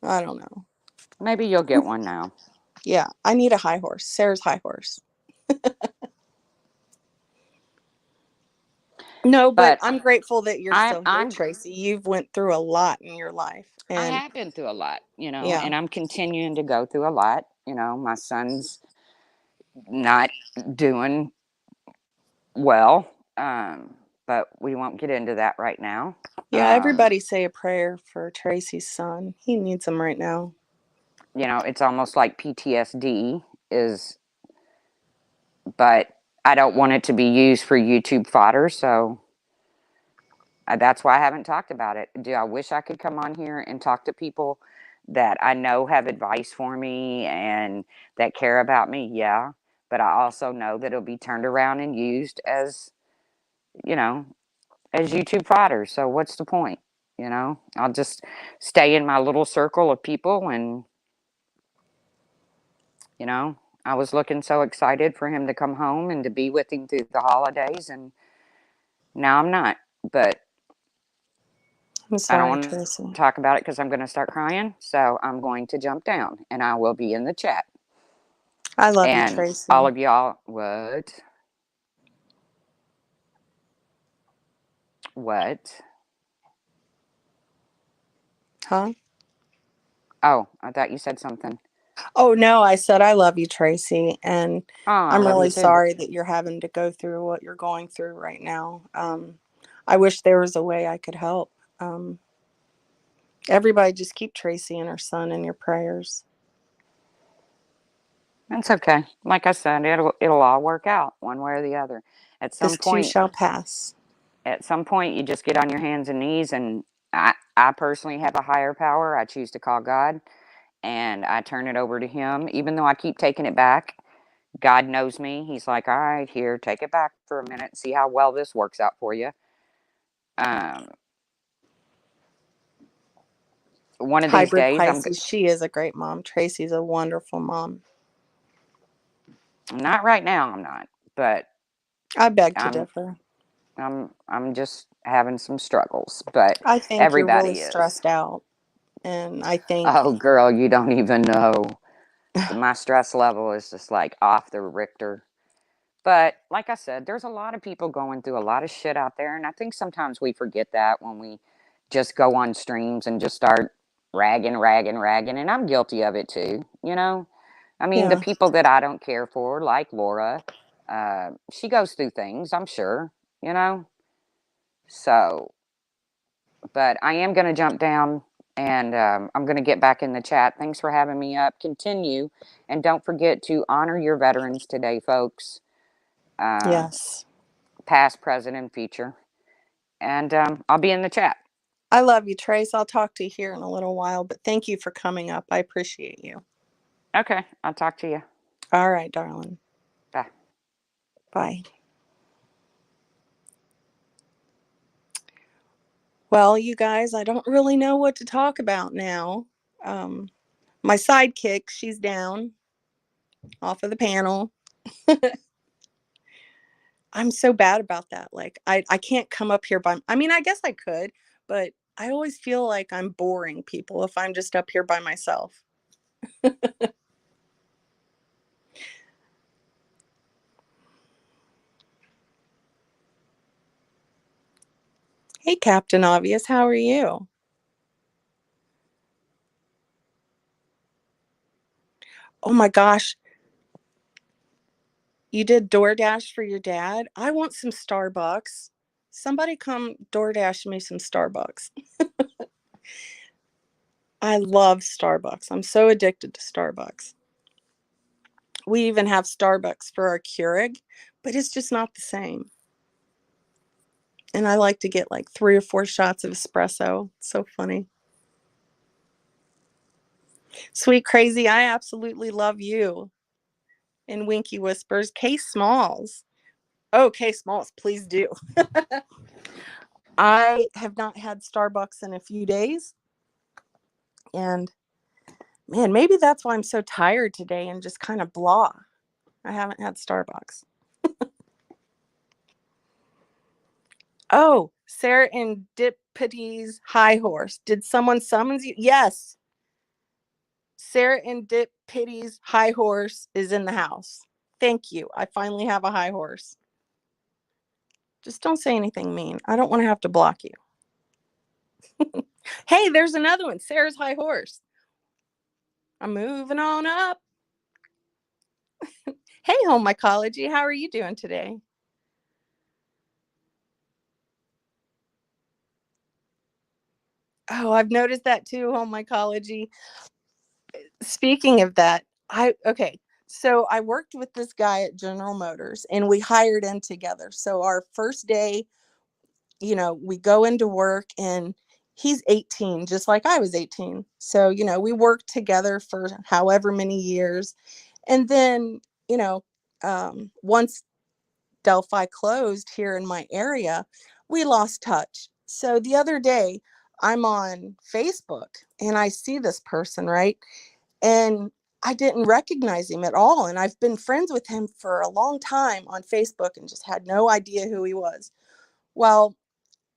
I don't know. Maybe you'll get one now. Yeah, I need a high horse. Sarah's high horse. No, but But I'm grateful that you're I'm still here, I'm Tracy. You've went through a lot in your life, I and have been through a lot, yeah, and I'm continuing to go through a lot. My son's not doing well, but we won't get into that right now. yeah. Everybody say a prayer for Tracy's son. He needs them right now. It's almost like PTSD is, but I don't want it to be used for YouTube fodder, so that's why I haven't talked about it. Do I wish I could come on here and talk to people that I know have advice for me and that care about me? Yeah. But I also know that it'll be turned around and used you know, as YouTube fodder. So what's the point? I'll just stay in my little circle of people and, I was looking so excited for him to come home and to be with him through the holidays, and now I'm not. But I'm I don't sorry, want to Tracy. talk about it because I'm going to start crying. So I'm going to jump down and I will be in the chat. I love you, And all Tracy. of y'all, what? What? Huh? Oh, I thought you said something. Oh no, I said I love you, Tracy, and Oh, I I'm love you really too. sorry that you're having to go through what you're going through right now. I wish there was a way I could help. Um, Everybody, just keep Tracy and her son in your prayers. That's okay. Like I said, it'll all work out one way or the other. At some This too point, shall pass. you just get on your hands and knees, and I personally have a higher power. I choose to call God, and I turn it over to Him, even though I keep taking it back. God knows me. He's like, all right, here, take it back for a minute, see how well this works out for you. Um, One of these Hybrid days, Pisces, she is a great mom. Tracy's a wonderful mom. not right now, I'm not, but I beg to I'm, differ. I'm just having some struggles, but I think you're really everybody is. stressed out. And I think, Oh, girl, you don't even know. My stress level is just like off the Richter. But like I said, there's a lot of people going through a lot of shit out there. And I think sometimes we forget that when we just go on streams and just start ragging, ragging, ragging. And I'm guilty of it too, I mean, the yeah, people that I don't care for, like Laura, she goes through things, I'm sure, you know? So, but I am going to jump down and I'm going to get back in the chat. Thanks for having me up. Continue. And don't forget to honor your veterans today, folks. Um, yes. Past, present, and future. And I'll be in the chat. I love you, Trace. I'll talk to you here in a little while, but thank you for coming up. I appreciate you. Okay, I'll talk to you. All right, darling. Bye. Bye. Well, you guys, I don't really know what to talk about now. Um, my sidekick, she's down off of the panel. I'm so bad about that. Like, I can't come up here I mean, I guess I could, but I always feel like I'm boring people if I'm just up here by myself. Hey, Captain Obvious, how are you? Oh my gosh. You did DoorDash for your dad? I want some Starbucks. Somebody come DoorDash me some Starbucks. I love Starbucks. I'm so addicted to Starbucks. We even have Starbucks for our Keurig, but it's just not the same. And I like to get like 3 or 4 shots of espresso. It's so funny. Sweet Crazy, I absolutely love you. And Winky whispers, K Smalls. Oh, K Smalls, please do. I have not had Starbucks in a few days. And man, maybe that's why I'm so tired today and just kind of blah. I haven't had Starbucks. Oh, Sarah and Dippity's High Horse. Did someone summons you? Yes. Sarah and Dippity's High Horse is in the house. Thank you. I finally have a high horse. Just don't say anything mean. I don't want to have to block you. Hey, there's another one. Sarah's High Horse. I'm moving on up. Hey, Home Mycology. How are you doing today? Oh, I've noticed that too, Home Mycology. Speaking of that, so I worked with this guy at General Motors and we hired in together. So our first day, we go into work and he's 18, just like I was 18. So, we worked together for however many years. And then, once Delphi closed here in my area, we lost touch. So the other day, I'm on Facebook and I see this person, right? And I didn't recognize him at all. And I've been friends with him for a long time on Facebook and just had no idea who he was. Well,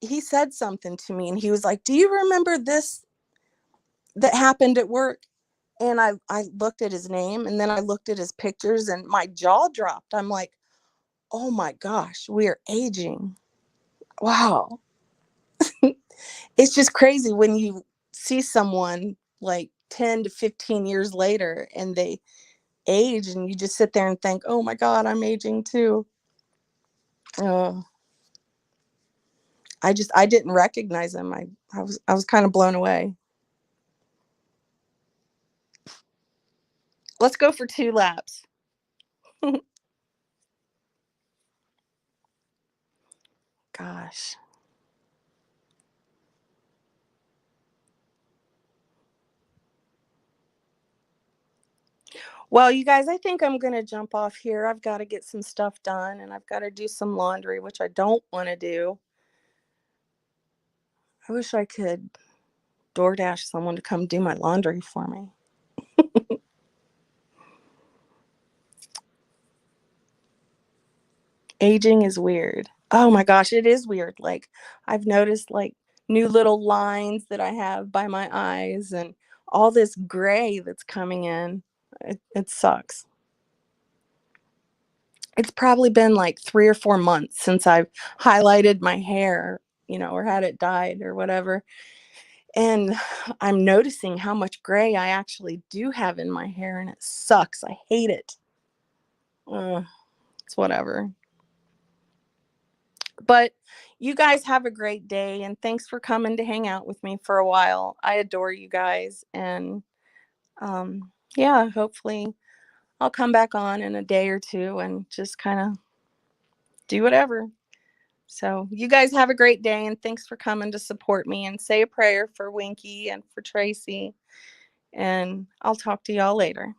he said something to me and he was like, "Do you remember this that happened at work?" And I looked at his name and then I looked at his pictures and my jaw dropped. I'm like, oh my gosh, we're aging. Wow. It's just crazy when you see someone like 10 to 15 years later and they age and you just sit there and think, oh my God, I'm aging too. Oh, I didn't recognize him. I was kind of blown away. Let's go for 2 laps. Gosh. Well, you guys, I think I'm going to jump off here. I've got to get some stuff done and I've got to do some laundry, which I don't want to do. I wish I could DoorDash someone to come do my laundry for me. Aging is weird. Oh my gosh, it is weird. Like I've noticed like new little lines that I have by my eyes and all this gray that's coming in. It sucks. It's probably been like 3 or 4 months since I've highlighted my hair, or had it dyed or whatever. And I'm noticing how much gray I actually do have in my hair and it sucks. I hate it. It's whatever. But you guys have a great day and thanks for coming to hang out with me for a while. I adore you guys and yeah, hopefully I'll come back on in a day or two and just kind of do whatever. So you guys have a great day and thanks for coming to support me and say a prayer for Winky and for Tracy. And I'll talk to y'all later.